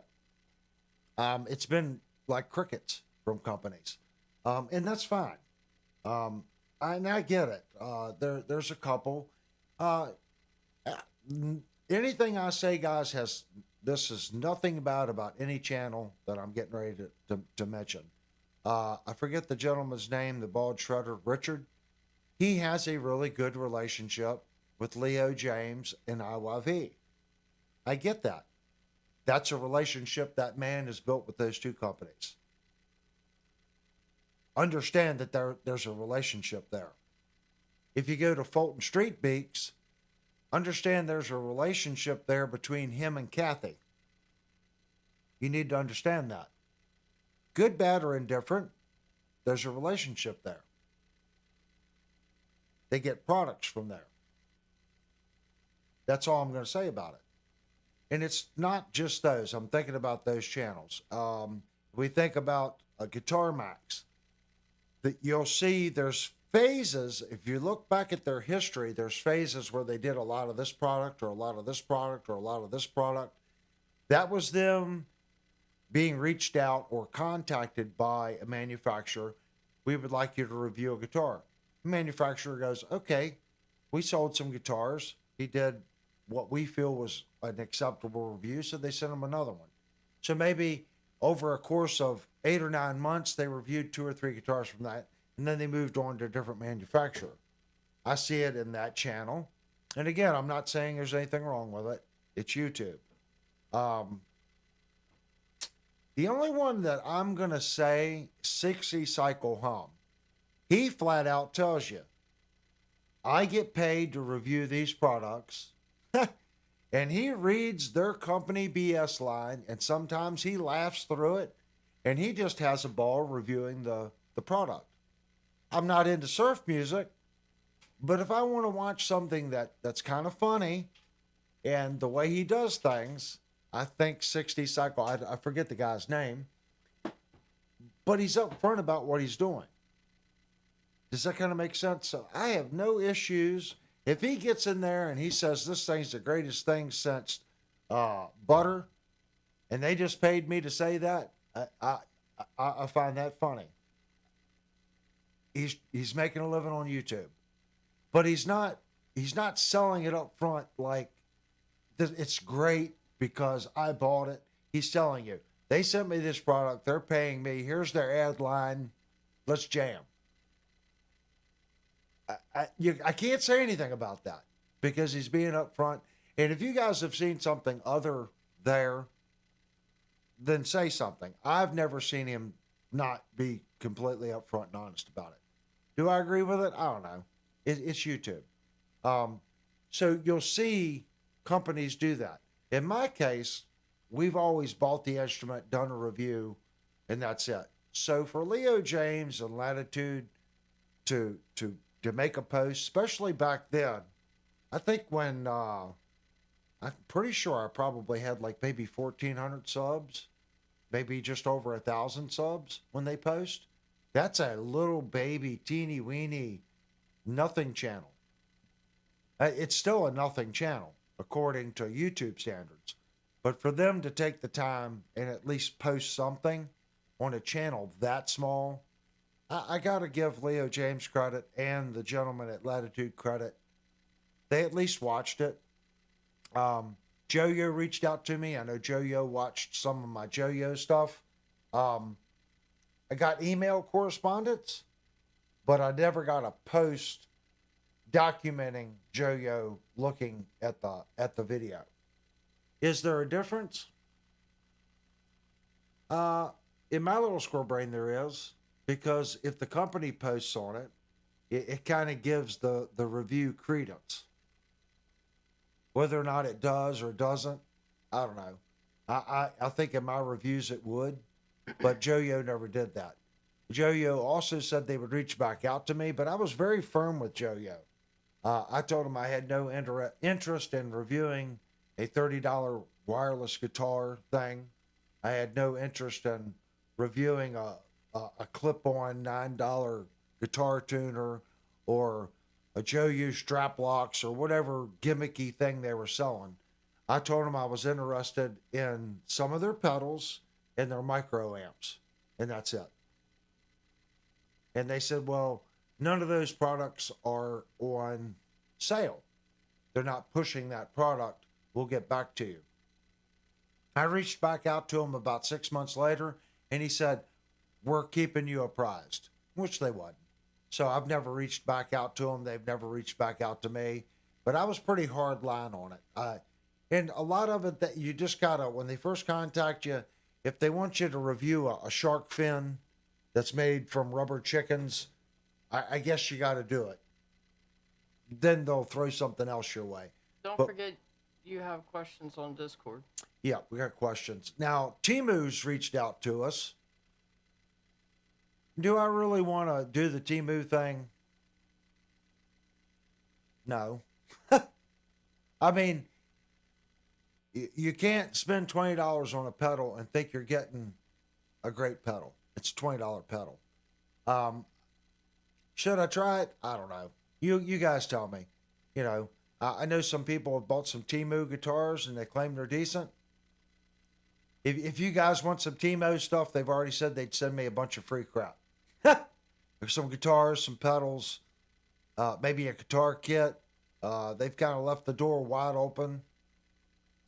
It's been like crickets from companies. And that's fine. I get it. There's a couple. Anything I say, guys, this is nothing bad about any channel that I'm getting ready to mention. I forget the gentleman's name, the bald shredder, Richard. He has a really good relationship with Leo James and IYV. I get that. That's a relationship that man has built with those two companies. Understand that there's a relationship there. If you go to Fulton Street Beaks, understand there's a relationship there between him and Kathy. You need to understand that. Good, bad, or indifferent, there's a relationship there. They get products from there. That's all I'm going to say about it. And it's not just those. I'm thinking about those channels. We think about Guitar Max. That you'll see there's phases. If you look back at their history, there's phases where they did a lot of this product or a lot of this product or a lot of this product. That was them being reached out or contacted by a manufacturer. We would like you to review a guitar. The manufacturer goes, okay, we sold some guitars. He did what we feel was an acceptable review, so they sent him another one. So maybe over a course of 8 or 9 months, they reviewed 2 or 3 guitars from that, and then they moved on to a different manufacturer. I see it in that channel. And again, I'm not saying there's anything wrong with it. It's YouTube. Um, the only one that I'm going to say, 60 Cycle Hum, he flat out tells you, I get paid to review these products. And he reads their company BS line, and sometimes he laughs through it, and he just has a ball reviewing the product. I'm not into surf music, but if I want to watch something that's kind of funny and the way he does things, I think 60 Cycle, I forget the guy's name, but he's upfront about what he's doing. Does that kind of make sense? So I have no issues. If he gets in there and he says this thing's the greatest thing since butter, and they just paid me to say that, I find that funny. He's making a living on YouTube, but he's not selling it up front like it's great because I bought it. He's telling you they sent me this product, they're paying me. Here's their ad line. Let's jam. I can't say anything about that because he's being upfront. And if you guys have seen something other there, then say something. I've never seen him not be completely upfront and honest about it. Do I agree with it? I don't know. It's YouTube. So you'll see companies do that. In my case, we've always bought the instrument, done a review, and that's it. So for Leo James and Latitude to make a post, especially back then, I think when I'm pretty sure I probably had like maybe 1,400 subs, maybe just over 1,000 subs when they post. That's a little baby, teeny weeny, nothing channel. It's still a nothing channel according to YouTube standards. But for them to take the time and at least post something on a channel that small, I got to give Leo James credit and the gentleman at Latitude credit. They at least watched it. Joyo reached out to me. I know Joyo watched some of my Joyo stuff. I got email correspondence, but I never got a post documenting Joyo looking at the video. Is there a difference? In my little squirrel brain, there is, because if the company posts on it, it kind of gives the review credence. Whether or not it does or doesn't, I don't know. I think in my reviews it would, but Joyo never did that. Joyo also said they would reach back out to me, but I was very firm with Joyo. I told him I had no interest in reviewing a $30 wireless guitar thing. I had no interest in reviewing a clip-on $9 guitar tuner or a Joyo strap locks or whatever gimmicky thing they were selling. I told them I was interested in some of their pedals and their micro amps, and that's it. And they said, well, none of those products are on sale. They're not pushing that product. We'll get back to you. I reached back out to him about 6 months later, and he said, we're keeping you apprised, which they wasn't. So I've never reached back out to them. They've never reached back out to me. But I was pretty hard line on it. And a lot of it that you just got to, when they first contact you, if they want you to review a shark fin that's made from rubber chickens, I guess you got to do it. Then they'll throw something else your way. Don't forget, you have questions on Discord. Yeah, we got questions. Now, Timu's reached out to us. Do I really want to do the Timu thing? No. I mean, you can't spend $20 on a pedal and think you're getting a great pedal. It's a $20 pedal. Should I try it? I don't know. You guys tell me. You know, I know some people have bought some Timu guitars and they claim they're decent. If you guys want some Timu stuff, they've already said they'd send me a bunch of free crap. Some guitars, some pedals, maybe a guitar kit. They've kind of left the door wide open.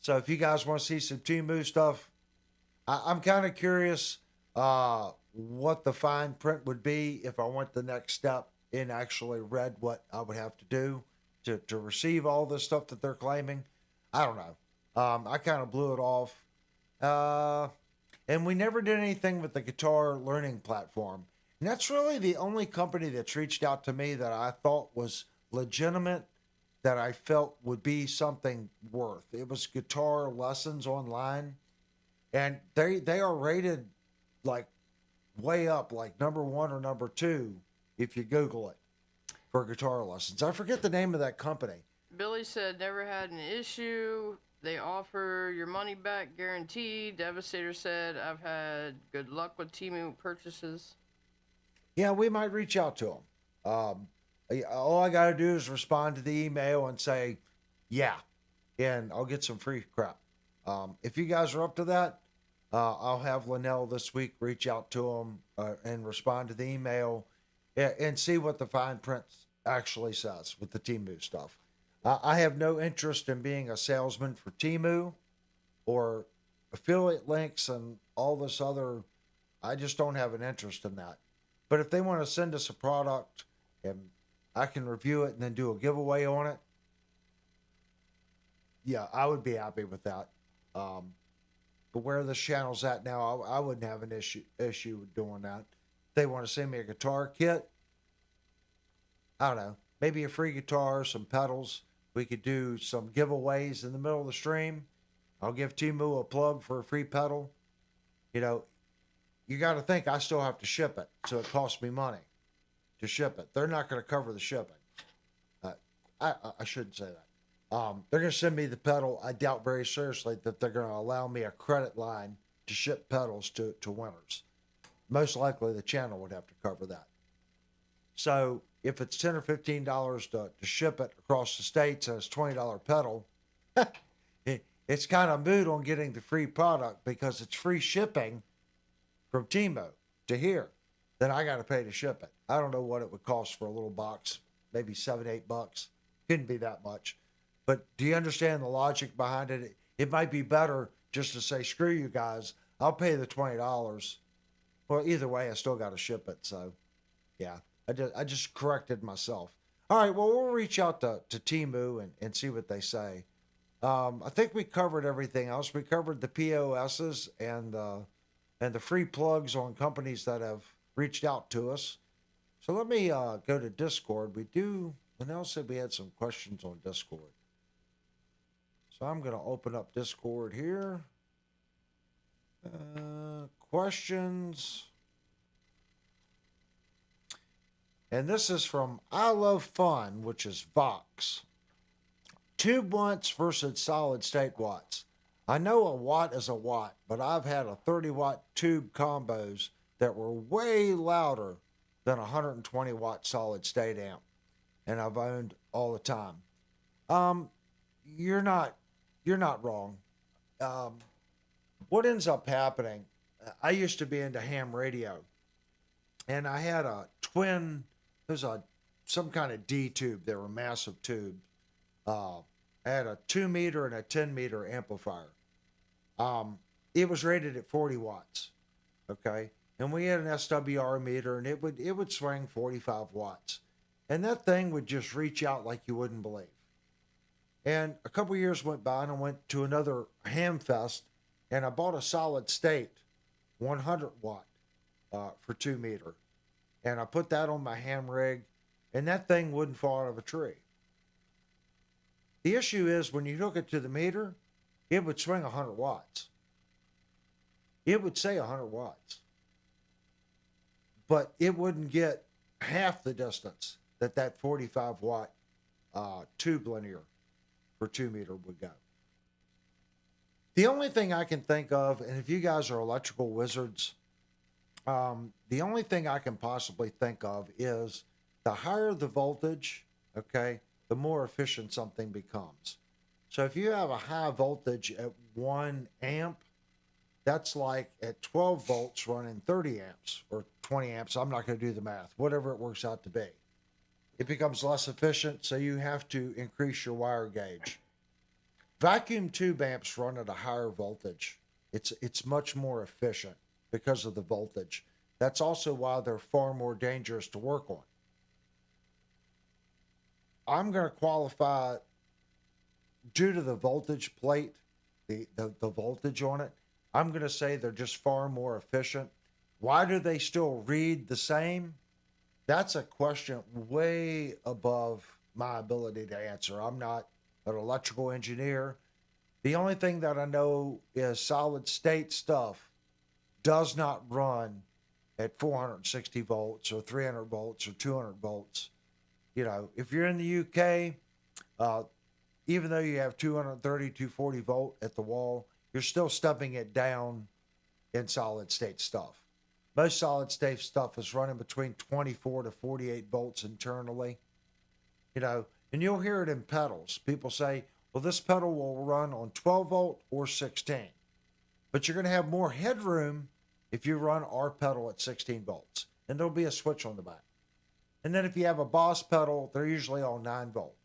So if you guys want to see some Timu stuff, I'm kind of curious what the fine print would be if I went the next step and actually read what I would have to do to receive all this stuff that they're claiming. I don't know. I kind of blew it off. And we never did anything with the guitar learning platform. And that's really the only company that's reached out to me that I thought was legitimate, that I felt would be something worth. It was Guitar Lessons Online. And they are rated like way up, like number 1 or number 2 if you Google it for guitar lessons. I forget the name of that company. Billy said never had an issue. They offer your money back guarantee. Devastator said I've had good luck with Temu purchases. Yeah, we might reach out to them. All I got to do is respond to the email and say, yeah, and I'll get some free crap. If you guys are up to that, I'll have Linnell this week reach out to them and respond to the email and see what the fine print actually says with the Temu stuff. I have no interest in being a salesman for Temu or affiliate links and all this other. I just don't have an interest in that. But if they want to send us a product and I can review it and then do a giveaway on it, yeah, I would be happy with that. But where this channel's at now, I wouldn't have an issue with doing that. If they want to send me a guitar kit, I don't know, maybe a free guitar, some pedals. We could do some giveaways in the middle of the stream. I'll give Temu a plug for a free pedal. You know, you got to think I still have to ship it, so it costs me money to ship it. They're not going to cover the shipping. I shouldn't say that. They're going to send me the pedal. I doubt very seriously that they're going to allow me a credit line to ship pedals to winners. Most likely the channel would have to cover that. So if it's $10 or $15 to ship it across the states and it's $20 pedal, it's kind of moot on getting the free product because it's free shipping from Temu to here. Then I got to pay to ship it. I don't know what it would cost for a little box, maybe $7, $8. Couldn't be that much. But do you understand the logic behind it? It might be better just to say, screw you guys, I'll pay the $20. Well, either way, I still got to ship it. So, yeah, I just corrected myself. All right, well, we'll reach out to Temu and see what they say. I think we covered everything else. We covered the POSs and the free plugs on companies that have reached out to us. So let me go to Discord. Linnell said we had some questions on Discord. So I'm going to open up Discord here. Questions. And this is from I Love Fun, which is Vox. Tube watts versus solid state watts. I know a watt is a watt, but I've had a 30-watt tube combos that were way louder than a 120-watt solid state amp, and I've owned all the time. You're not wrong. What ends up happening? I used to be into ham radio, and I had a twin. There's some kind of D tube. They were massive tubes. I had a 2-meter and a 10-meter amplifier. It was rated at 40 watts. Okay. And we had an SWR meter, and it would swing 45 watts. And that thing would just reach out like you wouldn't believe. And a couple years went by, and I went to another ham fest, and I bought a solid state 100 watt for 2-meter. And I put that on my ham rig, and that thing wouldn't fall out of a tree. The issue is when you hook it to the meter, it would swing 100 watts. It would say 100 watts. But it wouldn't get half the distance that 45 watt tube linear for 2-meter would go. The only thing I can think of, and if you guys are electrical wizards, the only thing I can possibly think of is the higher the voltage, okay, the more efficient something becomes. So if you have a high voltage at 1 amp, that's like at 12 volts running 30 amps or 20 amps. I'm not going to do the math, whatever it works out to be. It becomes less efficient, so you have to increase your wire gauge. Vacuum tube amps run at a higher voltage. It's much more efficient because of the voltage. That's also why they're far more dangerous to work on. I'm going to qualify due to the voltage plate, the voltage on it. I'm going to say they're just far more efficient. Why do they still read the same? That's a question way above my ability to answer. I'm not an electrical engineer. The only thing that I know is solid state stuff does not run at 460 volts or 300 volts or 200 volts. You know, if you're in the UK, uh, even though you have 230, 240 volt at the wall, you're still stubbing it down in solid state stuff. Most solid state stuff is running between 24 to 48 volts internally. You know, and you'll hear it in pedals. People say, well, this pedal will run on 12 volt or 16. But you're going to have more headroom if you run our pedal at 16 volts. And there'll be a switch on the back. And then if you have a Boss pedal, they're usually all 9 volt.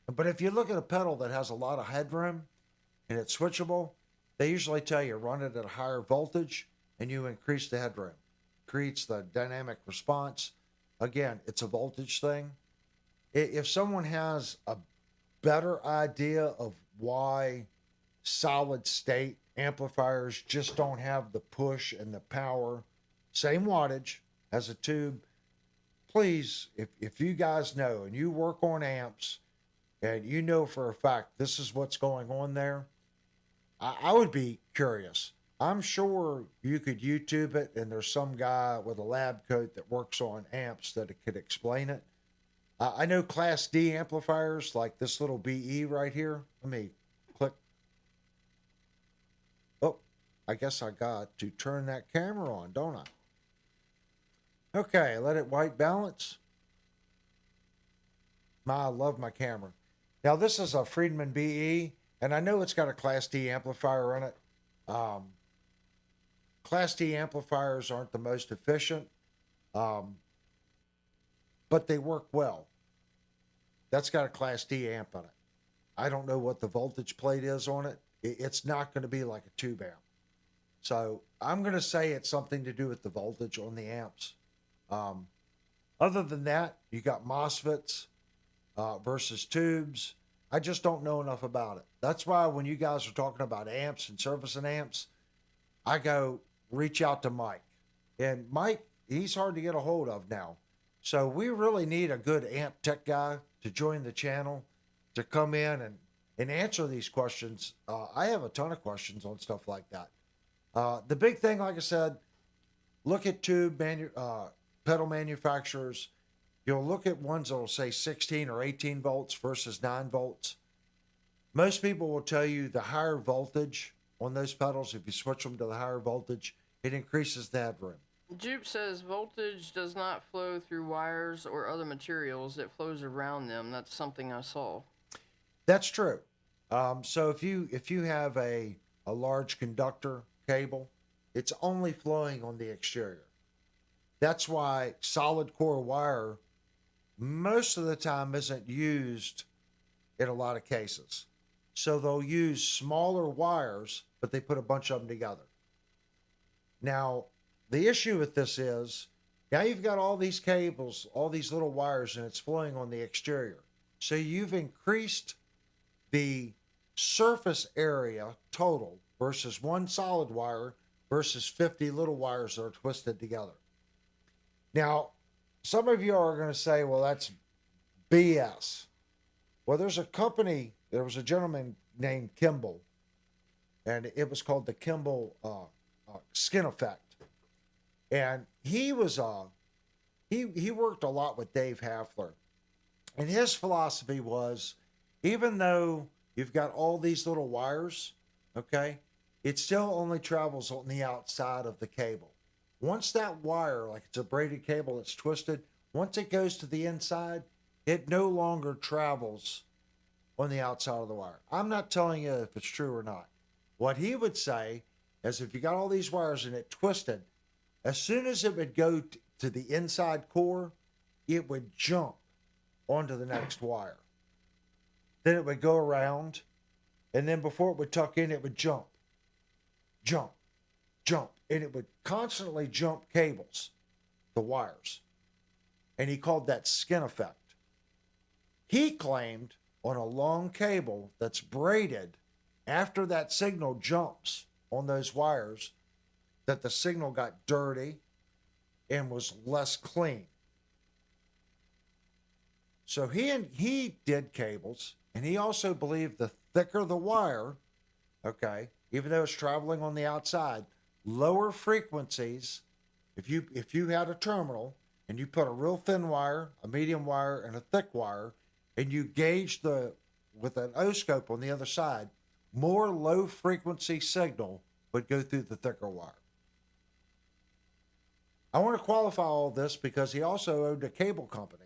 But if you look at a pedal that has a lot of headroom and it's switchable, they usually tell you run it at a higher voltage and you increase the headroom. Creates the dynamic response. Again, it's a voltage thing. If someone has a better idea of why solid state amplifiers just don't have the push and the power, same wattage as a tube, please, if you guys know and you work on amps and you know for a fact this is what's going on there, I would be curious. I'm sure you could YouTube it and there's some guy with a lab coat that works on amps that could explain it. I know Class D amplifiers like this little BE right here. Let me click. Oh, I guess I got to turn that camera on, don't I? Okay, let it white balance. I love my camera. Now this is a Friedman BE, and I know it's got a Class D amplifier in it. Class D amplifiers aren't the most efficient, but they work well. That's got a Class D amp on it. I don't know what the voltage plate is on it. It's not going to be like a tube amp. So I'm going to say it's something to do with the voltage on the amps. Other than that, you got MOSFETs versus tubes. I just don't know enough about it. That's why when you guys are talking about amps and servicing amps, I go reach out to Mike. And Mike, he's hard to get a hold of now. So we really need a good amp tech guy to join the channel to come in and answer these questions. I have a ton of questions on stuff like that. The big thing, like I said, look at pedal manufacturers. You'll look at ones that will say 16 or 18 volts versus 9 volts. Most people will tell you the higher voltage on those pedals, if you switch them to the higher voltage, it increases the headroom. Jupe says voltage does not flow through wires or other materials. It flows around them. That's something I saw. That's true. So if you have a large conductor cable, it's only flowing on the exterior. That's why solid core wire most of the time isn't used in a lot of cases. So they'll use smaller wires, but they put a bunch of them together. Now, the issue with this is, now you've got all these cables, all these little wires, and it's flowing on the exterior. So you've increased the surface area total versus one solid wire versus 50 little wires that are twisted together. Now, some of you are going to say, well, that's BS. Well, there was a gentleman named Kimball, and it was called the Kimball skin effect. And he was he worked a lot with Dave Hafler. And his philosophy was, even though you've got all these little wires, okay, it still only travels on the outside of the cable. Once that wire, like it's a braided cable that's twisted, once it goes to the inside, it no longer travels on the outside of the wire. I'm not telling you if it's true or not. What he would say is if you got all these wires and it twisted, as soon as it would go to the inside core, it would jump onto the next wire. Then it would go around, and then before it would tuck in, it would jump, jump, jump. And it would constantly jump cables, the wires. And he called that skin effect. He claimed on a long cable that's braided, after that signal jumps on those wires, that the signal got dirty and was less clean. So he did cables, and he also believed the thicker the wire, okay, even though it's traveling on the outside, lower frequencies. If you had a terminal and you put a real thin wire, a medium wire, and a thick wire, and you gauge the with an O-scope on the other side, more low frequency signal would go through the thicker wire. I want to qualify all this because he also owned a cable company.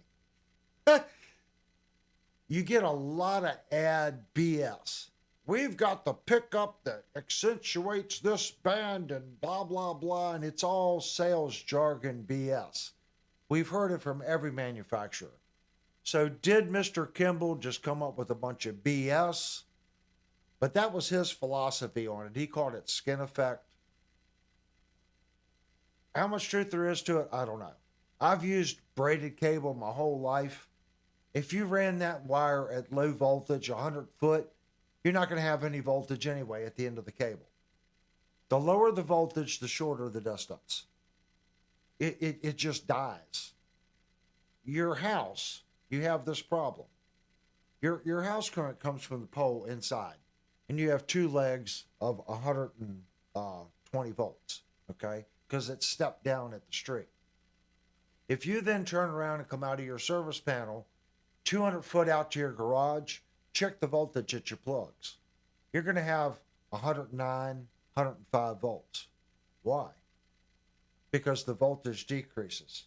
You get a lot of ad BS. We've got the pickup that accentuates this band and blah, blah, blah, and it's all sales jargon BS. We've heard it from every manufacturer. So did Mr. Kimball just come up with a bunch of BS? But that was his philosophy on it. He called it skin effect. How much truth there is to it, I don't know. I've used braided cable my whole life. If you ran that wire at low voltage, 100 foot, you're not going to have any voltage anyway at the end of the cable. The lower the voltage, the shorter the distance. It just dies. Your house, you have this problem. Your house current comes from the pole inside, and you have two legs of 120 volts, okay? Because it's stepped down at the street. If you then turn around and come out of your service panel, 200 foot out to your garage, check the voltage at your plugs. You're going to have 109, 105 volts. Why? Because the voltage decreases.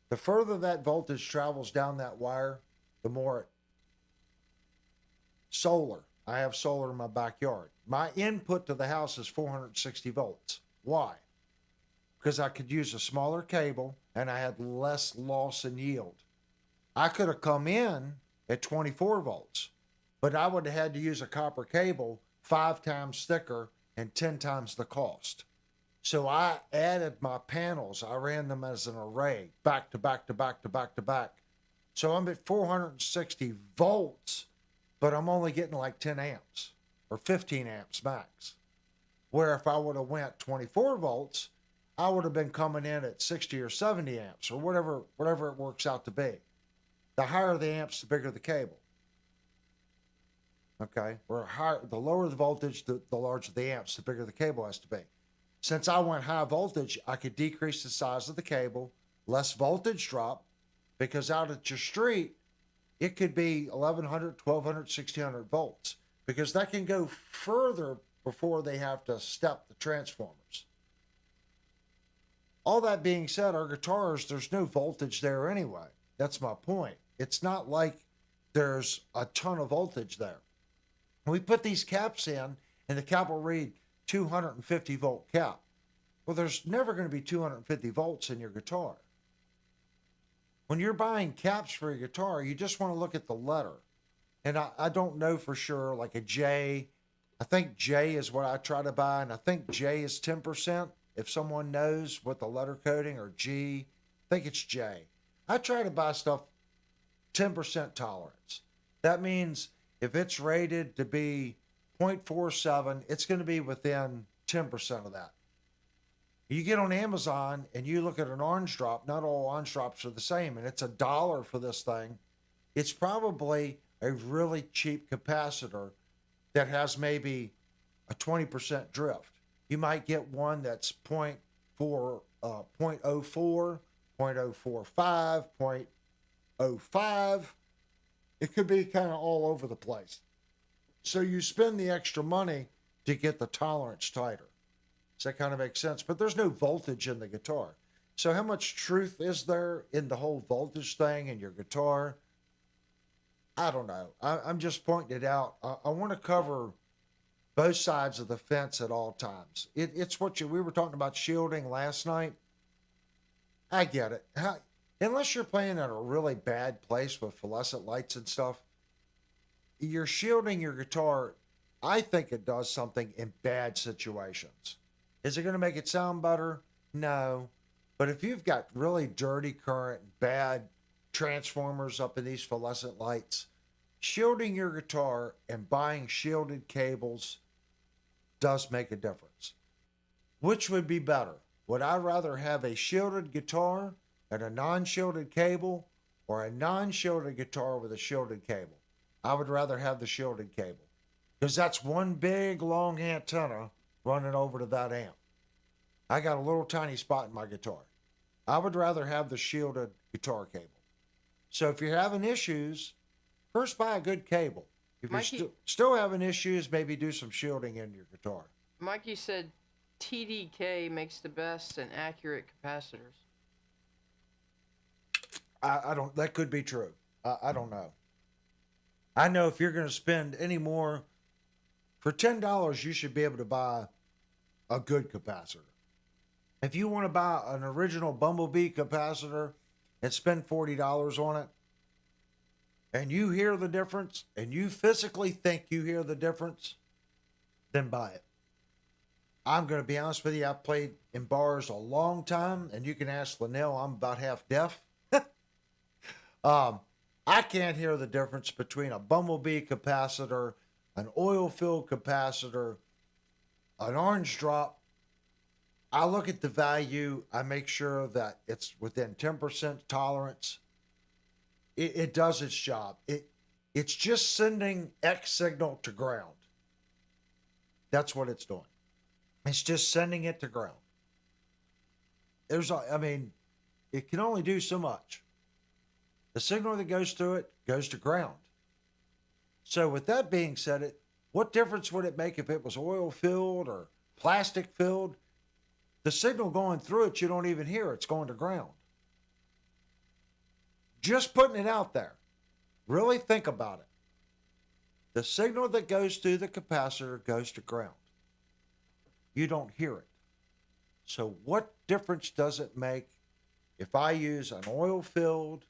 The further that voltage travels down that wire, the more it. Solar. I have solar in my backyard. My input to the house is 460 volts. Why? Because I could use a smaller cable and I had less loss in yield. I could have come in at 24 volts, but I would have had to use a copper cable 5 times thicker and 10 times the cost. So I added my panels. I ran them as an array, back to back to back to back to back. So I'm at 460 volts, but I'm only getting like 10 amps or 15 amps max. Where if I would have went 24 volts, I would have been coming in at 60 or 70 amps or whatever it works out to be. The higher the amps, the bigger the cable. Okay? The lower the voltage, the larger the amps, the bigger the cable has to be. Since I went high voltage, I could decrease the size of the cable, less voltage drop, because out at your street, it could be 1100, 1200, 1600 volts, because that can go further before they have to step the transformers. All that being said, our guitars, there's no voltage there anyway. That's my point. It's not like there's a ton of voltage there. We put these caps in, and the cap will read 250 volt cap. Well, there's never going to be 250 volts in your guitar. When you're buying caps for your guitar, you just want to look at the letter. And I don't know for sure, like a J. I think J is what I try to buy, and I think J is 10%. If someone knows what the letter coding, or G, I think it's J. I try to buy stuff 10% tolerance. That means if it's rated to be 0.47, it's going to be within 10% of that. You get on Amazon and you look at an orange drop, not all orange drops are the same, and it's $1 for this thing. It's probably a really cheap capacitor that has maybe a 20% drift. You might get one that's 0.04, 0.04, 0.045, 0.05. It could be kind of all over the place. So you spend the extra money to get the tolerance tighter. Does that kind of make sense? But there's no voltage in the guitar. So how much truth is there in the whole voltage thing in your guitar? I don't know. I'm just pointing it out. I want to cover both sides of the fence at all times. It's what we were talking about shielding last night. I get it. Unless you're playing at a really bad place with fluorescent lights and stuff, you're shielding your guitar. I think it does something in bad situations. Is it going to make it sound better? No. But if you've got really dirty current, bad transformers up in these fluorescent lights. Shielding your guitar and buying shielded cables does make a difference. Which would be better? Would I rather have a shielded guitar and a non-shielded cable, or a non-shielded guitar with a shielded cable? I would rather have the shielded cable, because that's one big long antenna running over to that amp. I got a little tiny spot in my guitar. I would rather have the shielded guitar cable. So if you're having issues, first buy a good cable. If you're still having issues, maybe do some shielding in your guitar. Mikey said TDK makes the best and accurate capacitors. I don't. That could be true. I don't know. I know if you're going to spend any more, for $10, you should be able to buy a good capacitor. If you want to buy an original Bumblebee capacitor and spend $40 on it, and you hear the difference, and you physically think you hear the difference, then buy it. I'm going to be honest with you. I've played in bars a long time, and you can ask Linnell. I'm about half deaf. I can't hear the difference between a Bumblebee capacitor, an oil-filled capacitor, an orange drop. I look at the value. I make sure that it's within 10% tolerance. It does its job. It's just sending X signal to ground. That's what it's doing. It's just sending it to ground. It can only do so much. The signal that goes through it goes to ground. So with that being said, what difference would it make if it was oil filled or plastic filled? The signal going through it, you don't even hear. It's going to ground. Just putting it out there. Really think about it. The signal that goes through the capacitor goes to ground. You don't hear it. So what difference does it make if I use an oil-filled,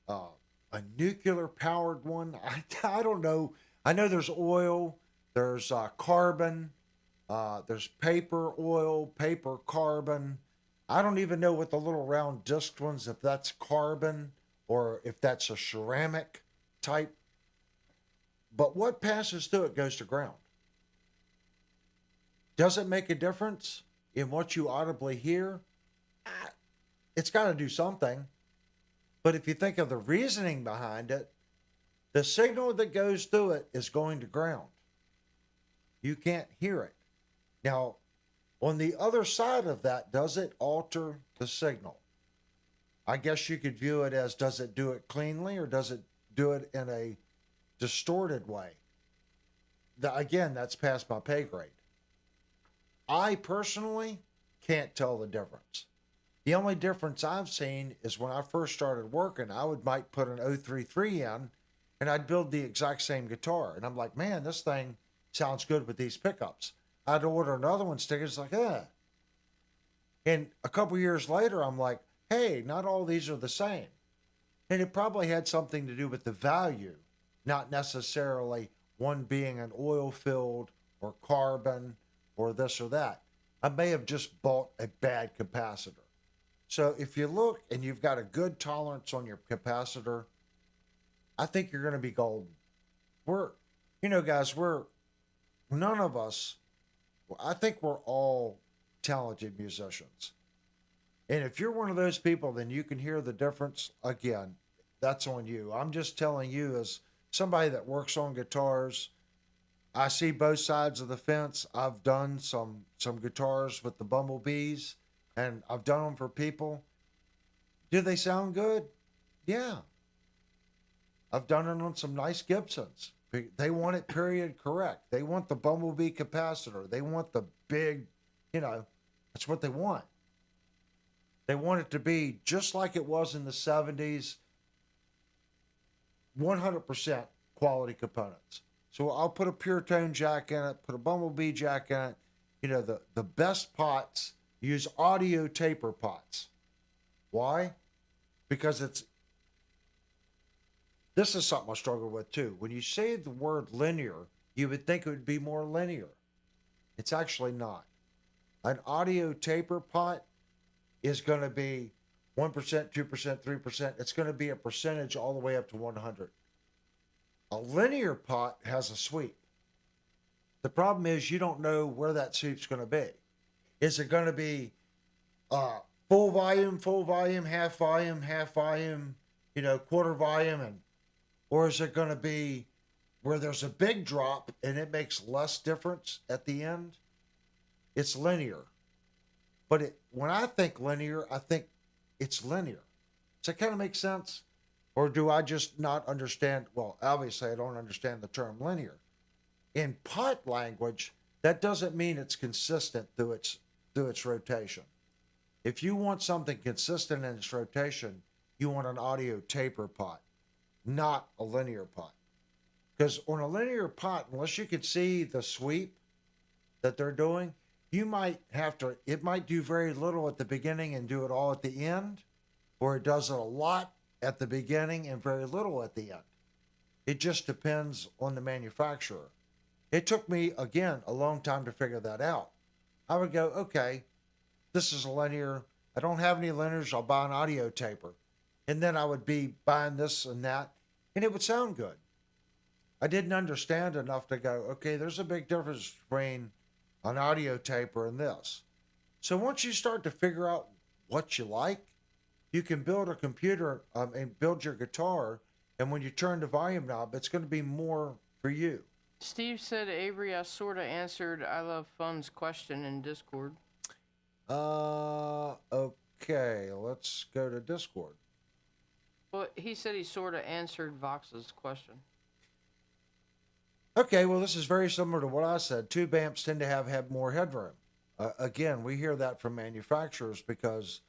a nuclear-powered one? I don't know. I know there's oil, there's carbon, there's paper oil, paper carbon. I don't even know what the little round disc ones, if that's carbon or if that's a ceramic type. But what passes through it goes to ground. Does it make a difference in what you audibly hear? It's got to do something. But if you think of the reasoning behind it, the signal that goes through it is going to ground. You can't hear it. Now, on the other side of that, does it alter the signal? I guess you could view it as, does it do it cleanly or does it do it in a distorted way? Again, that's past my pay grade. I personally can't tell the difference. The only difference I've seen is when I first started working, I might put an 033 in and I'd build the exact same guitar. And I'm like, man, this thing sounds good with these pickups. I'd order another one, stick it's like, And a couple years later, I'm like, hey, not all these are the same. And it probably had something to do with the value, not necessarily one being an oil-filled or carbon or this or that. I may have just bought a bad capacitor. So if you look and you've got a good tolerance on your capacitor, I think you're going to be golden. Guys, none of us, I think we're all talented musicians. And if you're one of those people, then you can hear the difference. Again, that's on you. I'm just telling you, as somebody that works on guitars, I see both sides of the fence. I've done some guitars with the Bumblebees, and I've done them for people. Do they sound good? Yeah. I've done it on some nice Gibsons. They want it period correct. They want the Bumblebee capacitor. They want the big, that's what they want. They want it to be just like it was in the 70s, 100% quality components. So I'll put a pure tone jack in it, put a Bumblebee jack in it. The best pots use audio taper pots. Why? Because this is something I struggle with too. When you say the word linear, you would think it would be more linear. It's actually not. An audio taper pot is going to be 1%, 2%, 3%. It's going to be a percentage all the way up to 100. A linear pot has a sweep. The problem is you don't know where that sweep's going to be. Is it going to be full volume, half volume, quarter volume, or is it going to be where there's a big drop and it makes less difference at the end? It's linear. But when I think linear, I think it's linear. Does that kind of make sense? Or do I just not understand? Well, obviously, I don't understand the term linear. In pot language, that doesn't mean it's consistent through its rotation. If you want something consistent in its rotation, you want an audio taper pot, not a linear pot. Because on a linear pot, unless you can see the sweep that they're doing, it might do very little at the beginning and do it all at the end, or it does it a lot at the beginning and very little at the end. It just depends on the manufacturer. It took me, again, a long time to figure that out. I would go, okay, this is a linear. I don't have any linears. I'll buy an audio taper. And then I would be buying this and that, and it would sound good. I didn't understand enough to go, okay, there's a big difference between an audio taper and this. So once you start to figure out what you like, you can build a computer and build your guitar, and when you turn the volume knob, it's going to be more for you. Steve said, Avery, I sort of answered I Love Fun's question in Discord. Okay, let's go to Discord. Well, he said he sort of answered Vox's question. Okay, well, this is very similar to what I said. Tube amps tend to have more headroom. Again, we hear that from manufacturers because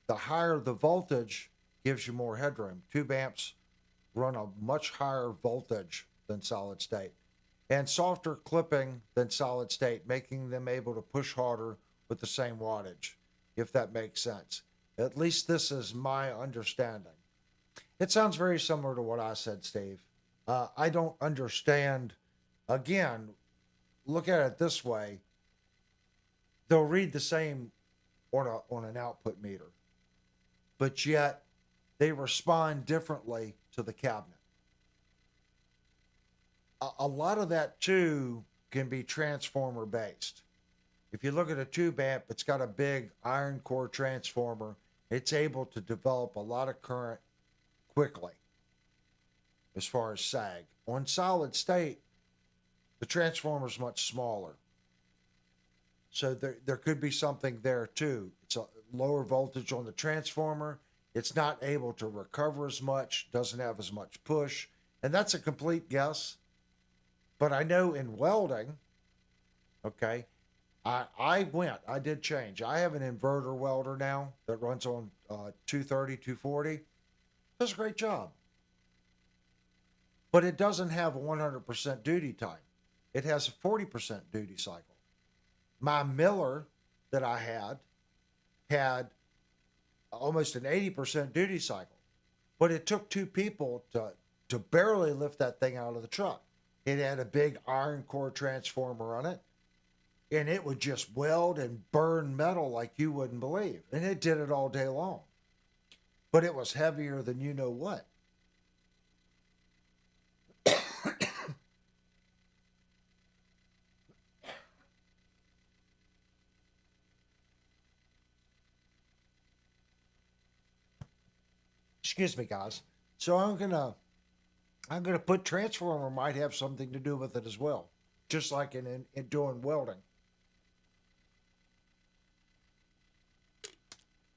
the higher the voltage gives you more headroom. Tube amps run a much higher voltage than solid state and softer clipping than solid state, making them able to push harder with the same wattage, if that makes sense. At least this is my understanding. It sounds very similar to what I said, Steve. I don't understand. Again, look at it this way. They'll read the same on an output meter, but yet they respond differently to the cabinet. A lot of that, too, can be transformer based. If you look at a tube amp, it's got a big iron core transformer. It's able to develop a lot of current quickly as far as sag. On solid state, the transformer is much smaller. So there could be something there too. It's a lower voltage on the transformer. It's not able to recover as much, doesn't have as much push. And that's a complete guess. But I know in welding, okay, I did change. I have an inverter welder now that runs on 230, 240. Does a great job. But it doesn't have a 100% duty time. It has a 40% duty cycle. My Miller that I had almost an 80% duty cycle. But it took two people to barely lift that thing out of the truck. It had a big iron core transformer on it, and it would just weld and burn metal like you wouldn't believe. And it did it all day long. But it was heavier than you know what. Excuse me, guys. So I'm gonna put transformer might have something to do with it as well, just like in doing welding.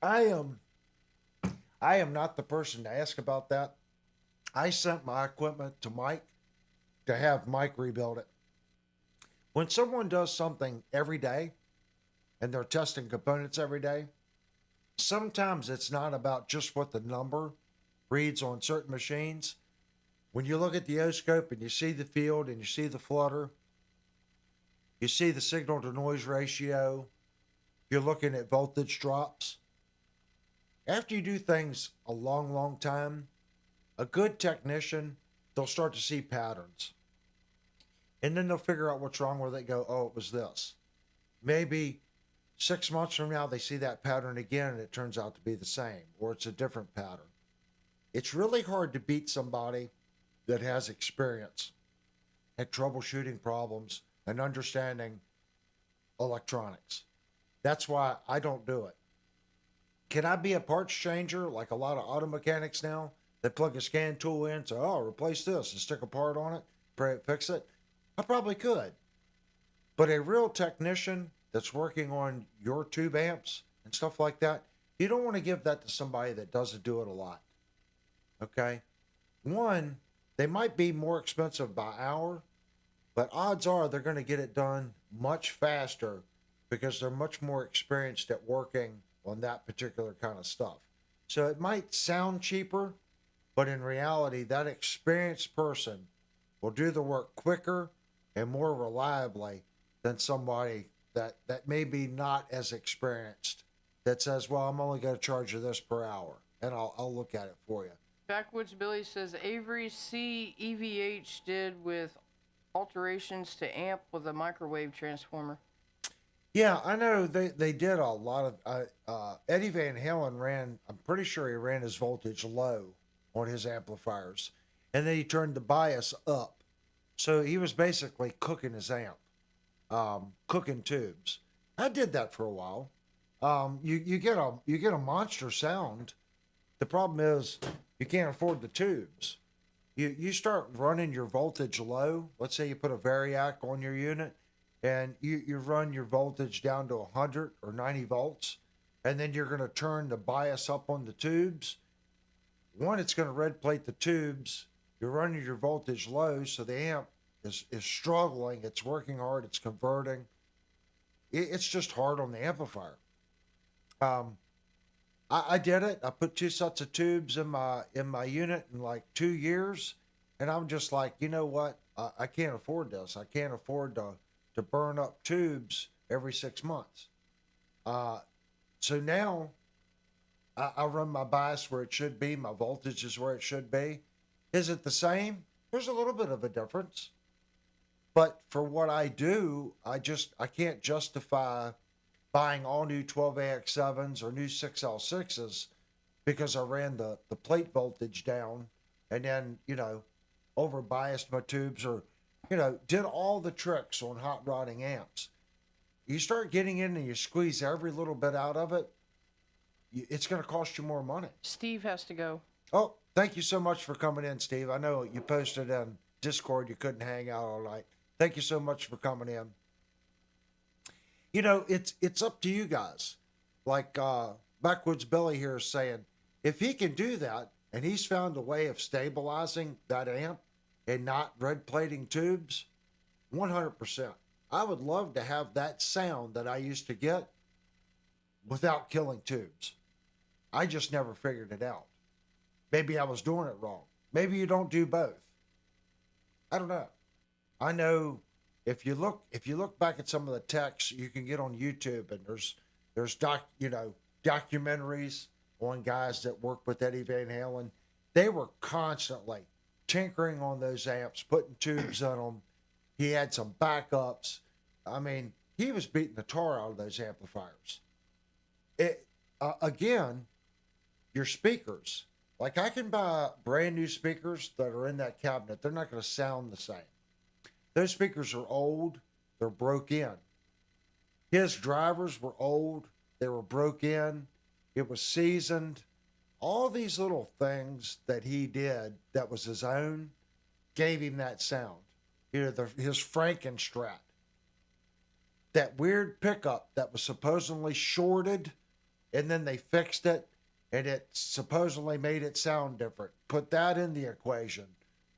I am not the person to ask about that. I sent my equipment to Mike to have Mike rebuild it. When someone does something every day and they're testing components every day, sometimes it's not about just what the number reads on certain machines. When you look at the O-scope and you see the field and you see the flutter, you see the signal to noise ratio, you're looking at voltage drops. After you do things a long, long time, a good technician, they'll start to see patterns. And then they'll figure out what's wrong with it, go, oh, it was this. Maybe 6 months from now, they see that pattern again and it turns out to be the same, or it's a different pattern. It's really hard to beat somebody that has experience at troubleshooting problems and understanding electronics. That's why I don't do it. Can I be a parts changer like a lot of auto mechanics now? They plug a scan tool in, say, oh, replace this and stick a part on it, pray it fix it. I probably could. But a real technician that's working on your tube amps and stuff like that, you don't want to give that to somebody that doesn't do it a lot. Okay? One, they might be more expensive by hour, but odds are they're going to get it done much faster because they're much more experienced at working on that particular kind of stuff. So it might sound cheaper, but in reality, that experienced person will do the work quicker and more reliably than somebody that may be not as experienced that says, well, I'm only going to charge you this per hour, and I'll look at it for you. Backwoods Billy says Avery C. EVH did with alterations to amp with a microwave transformer. Yeah, I know they did a lot of. Eddie Van Halen ran, I'm pretty sure he ran his voltage low on his amplifiers, and then he turned the bias up. So he was basically cooking his amp, cooking tubes. I did that for a while. You get a monster sound. The problem is you can't afford the tubes. You start running your voltage low. Let's say you put a variac on your unit, and you run your voltage down to 100 or 90 volts, and then you're going to turn the bias up on the tubes. One, it's going to red plate the tubes. You're running your voltage low, so the amp is struggling. It's working hard. It's converting. It's just hard on the amplifier. I did it. I put 2 sets of tubes in my unit in like 2 years, and I'm just like, you know what? I can't afford this. I can't afford to burn up tubes every 6 months. So now I run my bias where it should be. My voltage is where it should be. Is it the same? There's a little bit of a difference. But for what I do, I can't justify buying all new 12AX7s or new 6L6s because I ran the plate voltage down and then, over biased my tubes or, did all the tricks on hot rodding amps. You start getting in and you squeeze every little bit out of it, it's going to cost you more money. Steve has to go. Oh, thank you so much for coming in, Steve. I know you posted on Discord you couldn't hang out all night. Thank you so much for coming in. It's up to you guys. Like Backwoods Billy here is saying, if he can do that and he's found a way of stabilizing that amp and not red plating tubes, 100%. I would love to have that sound that I used to get without killing tubes. I just never figured it out. Maybe I was doing it wrong. Maybe you don't do both. I don't know. I know if you look back at some of the texts you can get on YouTube, and there's documentaries on guys that work with Eddie Van Halen. They were constantly tinkering on those amps, putting tubes in them. He had some backups. I mean, he was beating the tar out of those amplifiers. Again, your speakers. Like, I can buy brand new speakers that are in that cabinet. They're not going to sound the same. Those speakers are old. They're broke in. His drivers were old. They were broke in. It was seasoned. All these little things that he did that was his own gave him that sound. His Frankenstrat. That weird pickup that was supposedly shorted, and then they fixed it, and it supposedly made it sound different. Put that in the equation.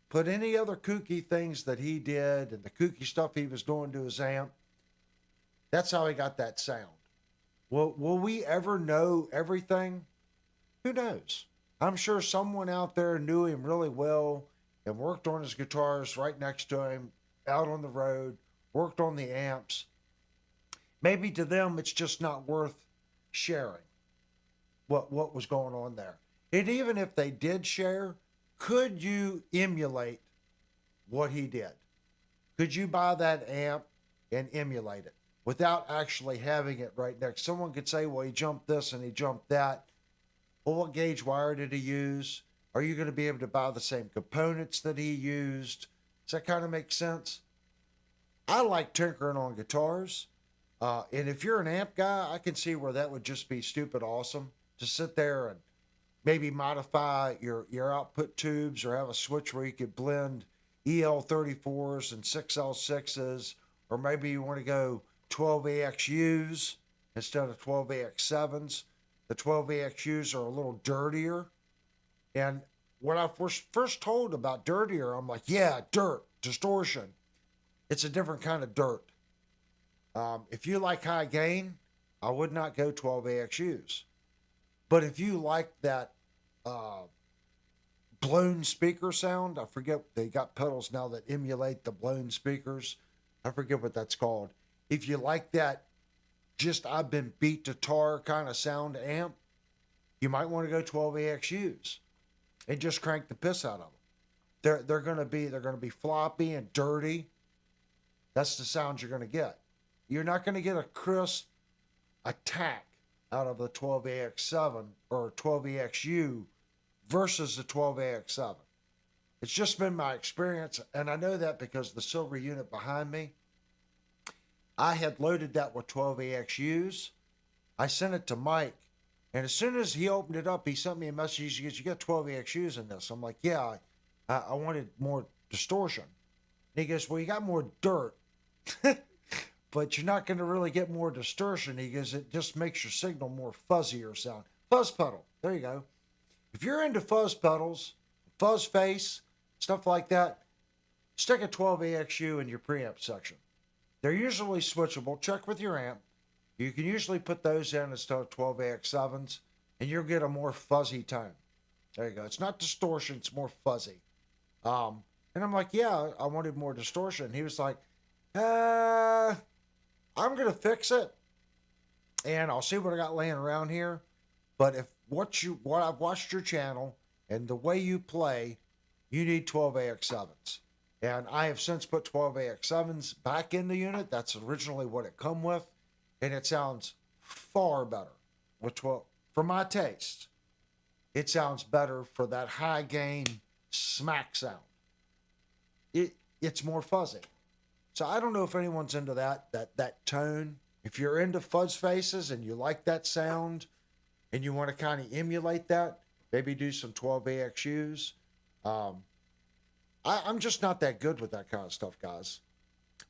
Put any other kooky things that he did and the kooky stuff he was doing to his amp. That's how he got that sound. Will we ever know everything? Who knows? I'm sure someone out there knew him really well and worked on his guitars right next to him, out on the road, worked on the amps. Maybe to them it's just not worth sharing what was going on there. And even if they did share, could you emulate what he did? Could you buy that amp and emulate it? without actually having it right next. Someone could say, well, he jumped this and he jumped that. Well, what gauge wire did he use? Are you going to be able to buy the same components that he used? Does that kind of make sense? I like tinkering on guitars. And if you're an amp guy, I can see where that would just be stupid awesome to sit there and maybe modify your output tubes or have a switch where you could blend EL34s and 6L6s, or maybe you want to go 12AXUs instead of 12AX7s. The 12AXUs are a little dirtier. And when I first told about dirtier, I'm like, yeah, dirt, distortion. It's a different kind of dirt. If you like high gain, I would not go 12AXUs. But if you like that blown speaker sound, I forget, they got pedals now that emulate the blown speakers. I forget what that's called. If you like that, just I've been beat to tar kind of sound amp, you might want to go 12AXUs and just crank the piss out of them. They're gonna be floppy and dirty. That's the sound you're gonna get. You're not gonna get a crisp attack out of the 12AX7 or 12AXU versus the 12AX7. It's just been my experience, and I know that because the silver unit behind me, I had loaded that with 12AXUs. I sent it to Mike, and as soon as he opened it up, he sent me a message. He goes, "You got 12AXUs in this?" I'm like, "Yeah, I wanted more distortion." And he goes, "Well, you got more dirt, but you're not going to really get more distortion." He goes, "It just makes your signal more fuzzier sound." Fuzz pedal. There you go. If you're into fuzz pedals, fuzz face, stuff like that, stick a 12AXU in your preamp section. They're usually switchable. Check with your amp. You can usually put those in instead of 12AX7s, and you'll get a more fuzzy tone. There you go. It's not distortion, it's more fuzzy. And I'm like, yeah, I wanted more distortion. He was like, I'm going to fix it, and I'll see what I got laying around here. But if what I've watched your channel and the way you play, you need 12AX7s. And I have since put 12AX7s back in the unit. That's originally what it come with. And it sounds far better with 12. For my taste, it sounds better for that high gain smack sound. It's more fuzzy. So I don't know if anyone's into that tone. If you're into fuzz faces and you like that sound and you want to kind of emulate that, maybe do some 12AXUs. I'm just not that good with that kind of stuff, guys.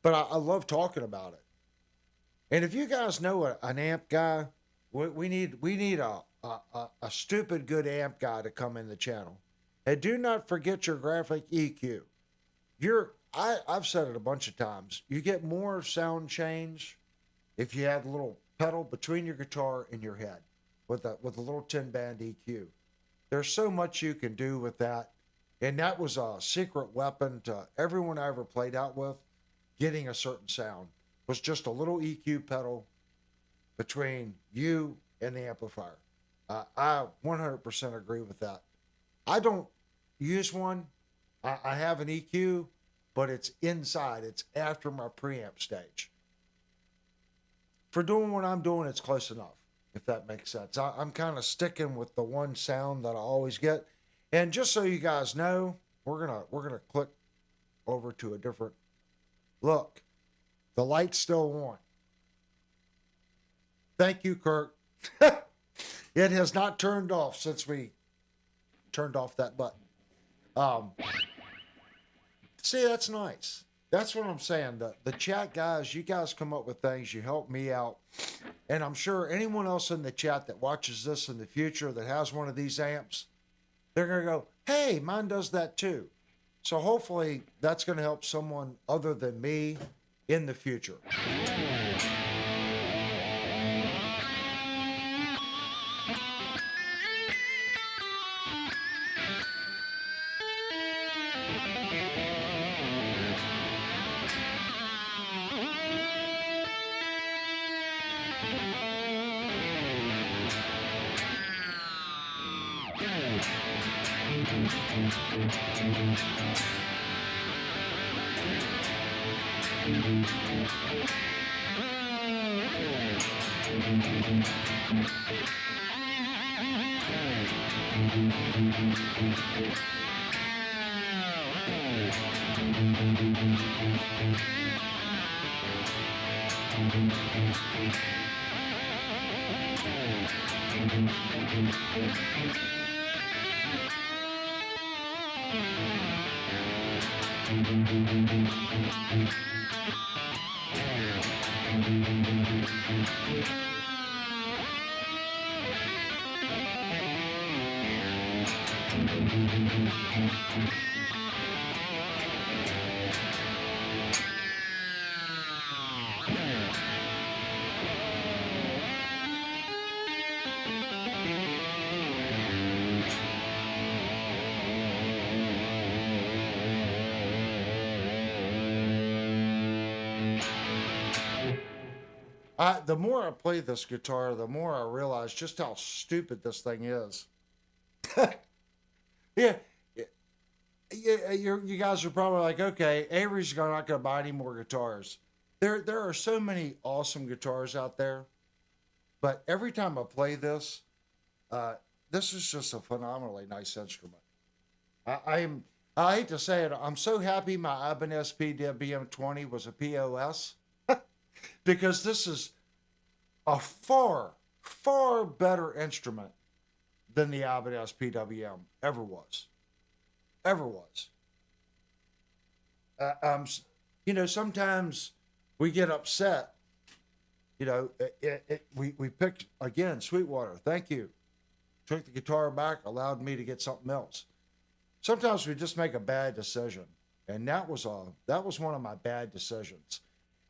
But I love talking about it. And if you guys know an amp guy, we need a stupid good amp guy to come in the channel. And do not forget your graphic EQ. I've said it a bunch of times. You get more sound change if you add a little pedal between your guitar and your head with a little 10-band EQ. There's so much you can do with that. And that was a secret weapon to everyone I ever played out with. Getting a certain sound was just a little EQ pedal between you and the amplifier. I 100% agree with that. I don't use one. I have an EQ, but it's inside. It's after my preamp stage. For doing what I'm doing, it's close enough, if that makes sense. I'm kind of sticking with the one sound that I always get. And just so you guys know, we're gonna click over to a different look. The light's still on. Thank you, Kirk. It has not turned off since we turned off that button. See, that's nice. That's what I'm saying. The chat guys, you guys come up with things. You help me out. And I'm sure anyone else in the chat that watches this in the future that has one of these amps, they're going to go, hey, mine does that too. So hopefully that's going to help someone other than me in the future. The more I play this guitar, the more I realize just how stupid this thing is. Yeah, yeah, you guys are probably like, okay, Avery's not going to buy any more guitars. There are so many awesome guitars out there, but every time I play this, this is just a phenomenally nice instrument. I hate to say it, I'm so happy my Ibanez PWM20 was a POS because this is a far, far better instrument than the Ibanez PWM ever was. Ever was. Sometimes we get upset. We picked, again, Sweetwater, thank you. Took the guitar back, allowed me to get something else. Sometimes we just make a bad decision. And that was one of my bad decisions.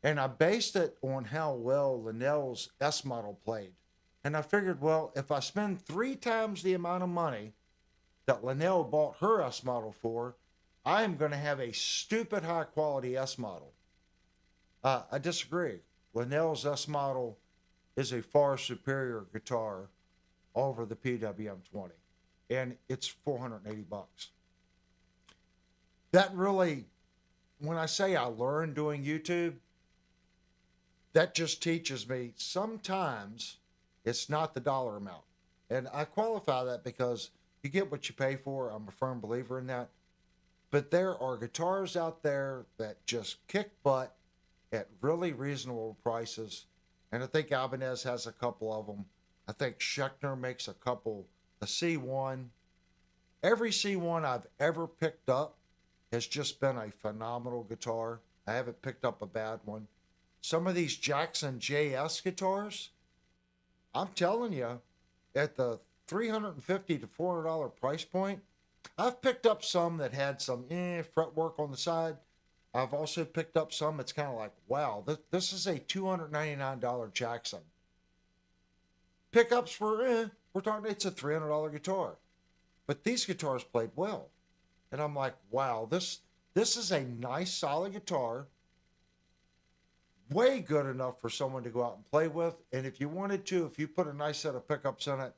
And I based it on how well Linnell's S model played. And I figured, well, if I spend 3 times the amount of money that Linnell bought her S model for, I am going to have a stupid high quality S model. I disagree. Linnell's S model is a far superior guitar over the PWM20. And it's $480. That really, when I say I learned doing YouTube, that just teaches me sometimes it's not the dollar amount. And I qualify that because you get what you pay for. I'm a firm believer in that. But there are guitars out there that just kick butt at really reasonable prices. And I think Ibanez has a couple of them. I think Schechner makes a couple. The C1. Every C1 I've ever picked up has just been a phenomenal guitar. I haven't picked up a bad one. Some of these Jackson JS guitars, I'm telling you, at the $350 to $400 price point, I've picked up some that had some fretwork on the side. I've also picked up some that's kind of like, wow, this is a $299 Jackson. Pickups for, we're talking, it's a $300 guitar. But these guitars played well. And I'm like, wow, this is a nice, solid guitar. Way good enough for someone to go out and play with. And if you wanted to, if you put a nice set of pickups in it,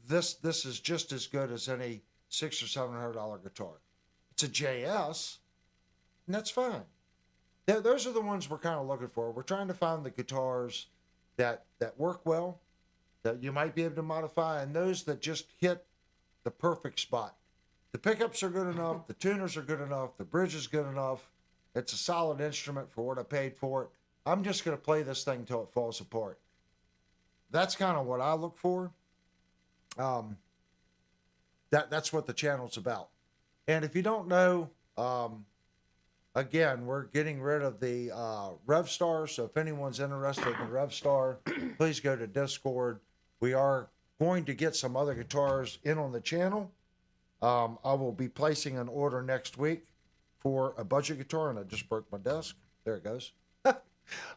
this is just as good as any $600 or $700 guitar. It's a JS, and that's fine. Those are the ones we're kind of looking for. We're trying to find the guitars that work well, that you might be able to modify, and those that just hit the perfect spot. The pickups are good enough, the tuners are good enough, the bridge is good enough. It's a solid instrument for what I paid for it. I'm just going to play this thing until it falls apart. That's kind of what I look for. That's what the channel's about. And if you don't know, again, we're getting rid of the RevStar. So if anyone's interested in RevStar, please go to Discord. We are going to get some other guitars in on the channel. I will be placing an order next week for a budget guitar, and I just broke my desk. There it goes.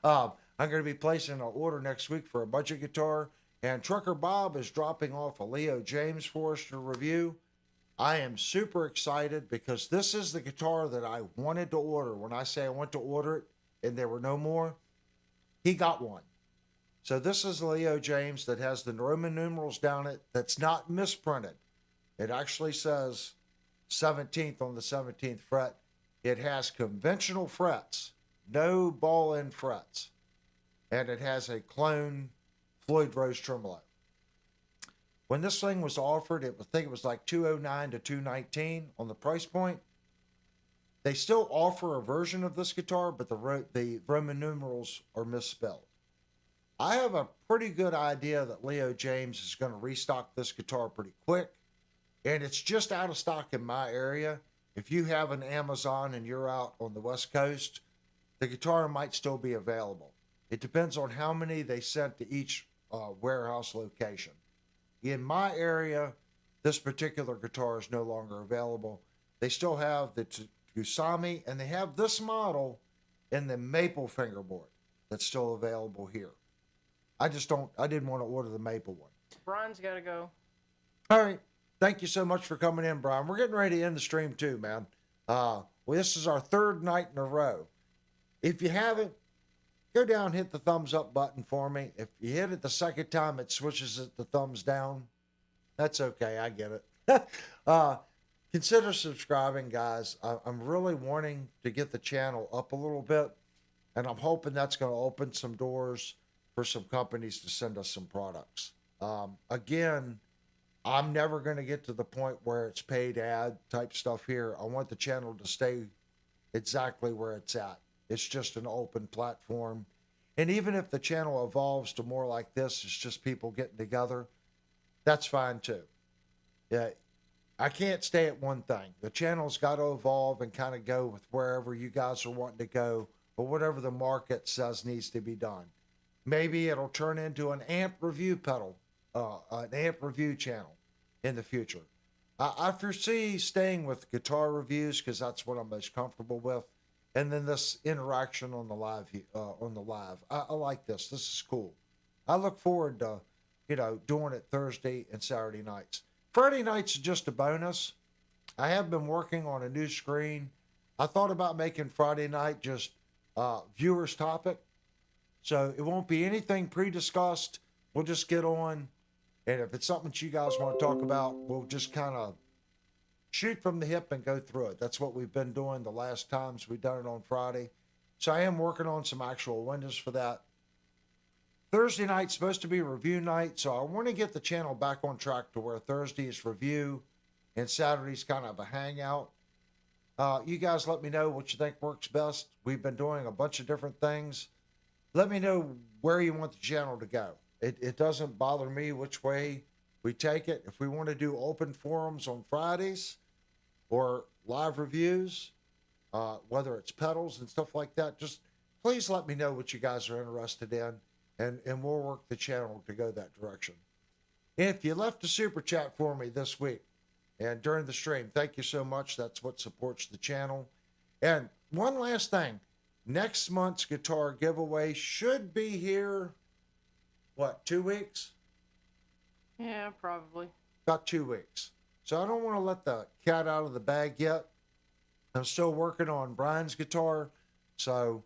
I'm going to be placing an order next week for a budget guitar, and Trucker Bob is dropping off a Leo James for us to review. I am super excited because this is the guitar that I wanted to order. When I say I went to order it and there were no more, he got one. So this is the Leo James that has the Roman numerals down it that's not misprinted. It actually says 17th on the 17th fret. It has conventional frets, no ball-end frets. and it has a clone Floyd Rose tremolo. When this thing was offered, I think it was like $209 to $219 on the price point. They still offer a version of this guitar, but the Roman numerals are misspelled. I have a pretty good idea that Leo James is going to restock this guitar pretty quick, and it's just out of stock in my area. If you have an Amazon and you're out on the West Coast, the guitar might still be available. It depends on how many they sent to each warehouse location. In my area, this particular guitar is no longer available. They still have the Kusami, and they have this model in the maple fingerboard that's still available here. I didn't want to order the maple one. Brian's got to go. All right. Thank you so much for coming in, Brian. We're getting ready to end the stream too, man. Well, this is our third night in a row. If you haven't, go down, hit the thumbs up button for me. If you hit it the second time, it switches it to thumbs down. That's okay. I get it. Consider subscribing, guys. I'm really wanting to get the channel up a little bit, and I'm hoping that's going to open some doors for some companies to send us some products. Again, I'm never going to get to the point where it's paid ad type stuff here. I want the channel to stay exactly where it's at. It's just an open platform. And even if the channel evolves to more like this, it's just people getting together, that's fine too. Yeah, I can't stay at one thing. The channel's got to evolve and kind of go with wherever you guys are wanting to go, or whatever the market says needs to be done. Maybe it'll turn into an amp review an amp review channel in the future. I foresee staying with guitar reviews because that's what I'm most comfortable with. And then this interaction on the live, I like this. This is cool. I look forward to, doing it Thursday and Saturday nights. Friday nights is just a bonus. I have been working on a new screen. I thought about making Friday night just viewers topic. So it won't be anything pre-discussed. We'll just get on. And if it's something that you guys want to talk about, we'll just kind of shoot from the hip and go through it. That's what we've been doing the last times we've done it on Friday. So I am working on some actual windows for that. Thursday night's supposed to be review night, so I want to get the channel back on track to where Thursday is review and Saturday's kind of a hangout. You guys let me know what you think works best. We've been doing a bunch of different things. Let me know where you want the channel to go. It doesn't bother me which way we take it. If we want to do open forums on Fridays or live reviews, whether it's pedals and stuff like that, just please let me know what you guys are interested in, and we'll work the channel to go that direction. If you left a super chat for me this week and during the stream, thank you so much. That's what supports the channel. And one last thing, next month's guitar giveaway should be here, 2 weeks? Yeah, probably. About 2 weeks. So I don't want to let the cat out of the bag yet. I'm still working on Brian's guitar, so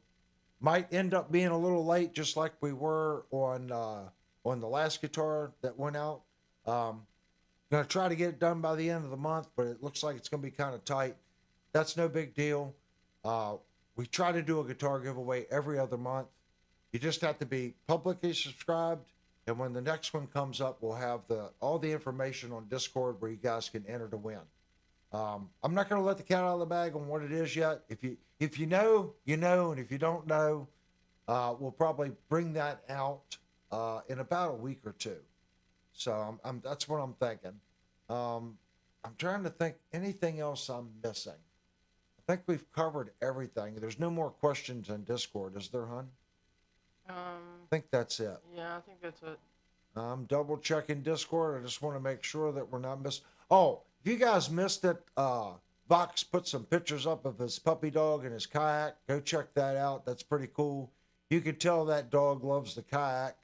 might end up being a little late, just like we were on the last guitar that went out. Going to try to get it done by the end of the month, but it looks like it's going to be kind of tight. That's no big deal. We try to do a guitar giveaway every other month. You just have to be publicly subscribed, and when the next one comes up, we'll have all the information on Discord where you guys can enter to win. I'm not going to let the cat out of the bag on what it is yet. If you know, you know, and if you don't know, we'll probably bring that out in about a week or two. So that's what I'm thinking. I'm trying to think anything else I'm missing. I think we've covered everything. There's no more questions in Discord, is there, hon? I think that's it. Yeah, I think that's it. I'm double checking Discord. I just want to make sure that we're not missing. Oh, if you guys missed it, Vox put some pictures up of his puppy dog and his kayak. Go check that out. That's pretty cool. You can tell that dog loves the kayak.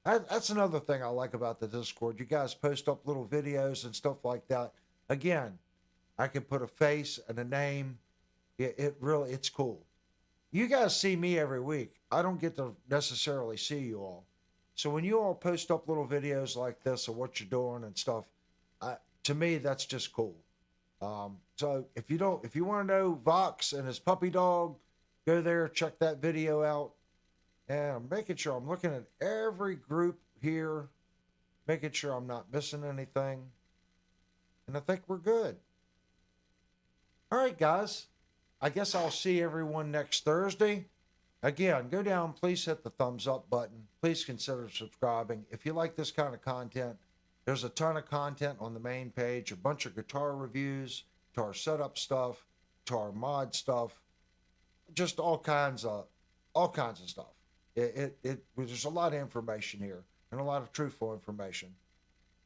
That's another thing I like about the Discord. You guys post up little videos and stuff like that. Again, I can put a face and a name. It's cool. You guys see me every week. I don't get to necessarily see you all. So when you all post up little videos like this of what you're doing and stuff, to me, that's just cool. So if you want to know Vox and his puppy dog, go there, check that video out. And I'm making sure I'm looking at every group here, making sure I'm not missing anything. And I think we're good. All right, guys. I guess I'll see everyone next Thursday. Again, go down, please hit the thumbs up button. Please consider subscribing. If you like this kind of content, there's a ton of content on the main page, a bunch of guitar reviews, guitar setup stuff, guitar mod stuff, just all kinds of stuff. There's a lot of information here and a lot of truthful information.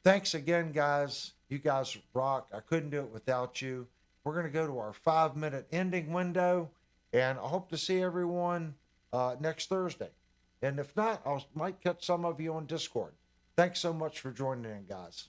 Thanks again, guys. You guys rock. I couldn't do it without you. We're going to go to our 5-minute ending window, and I hope to see everyone next Thursday. And if not, I might catch some of you on Discord. Thanks so much for joining in, guys.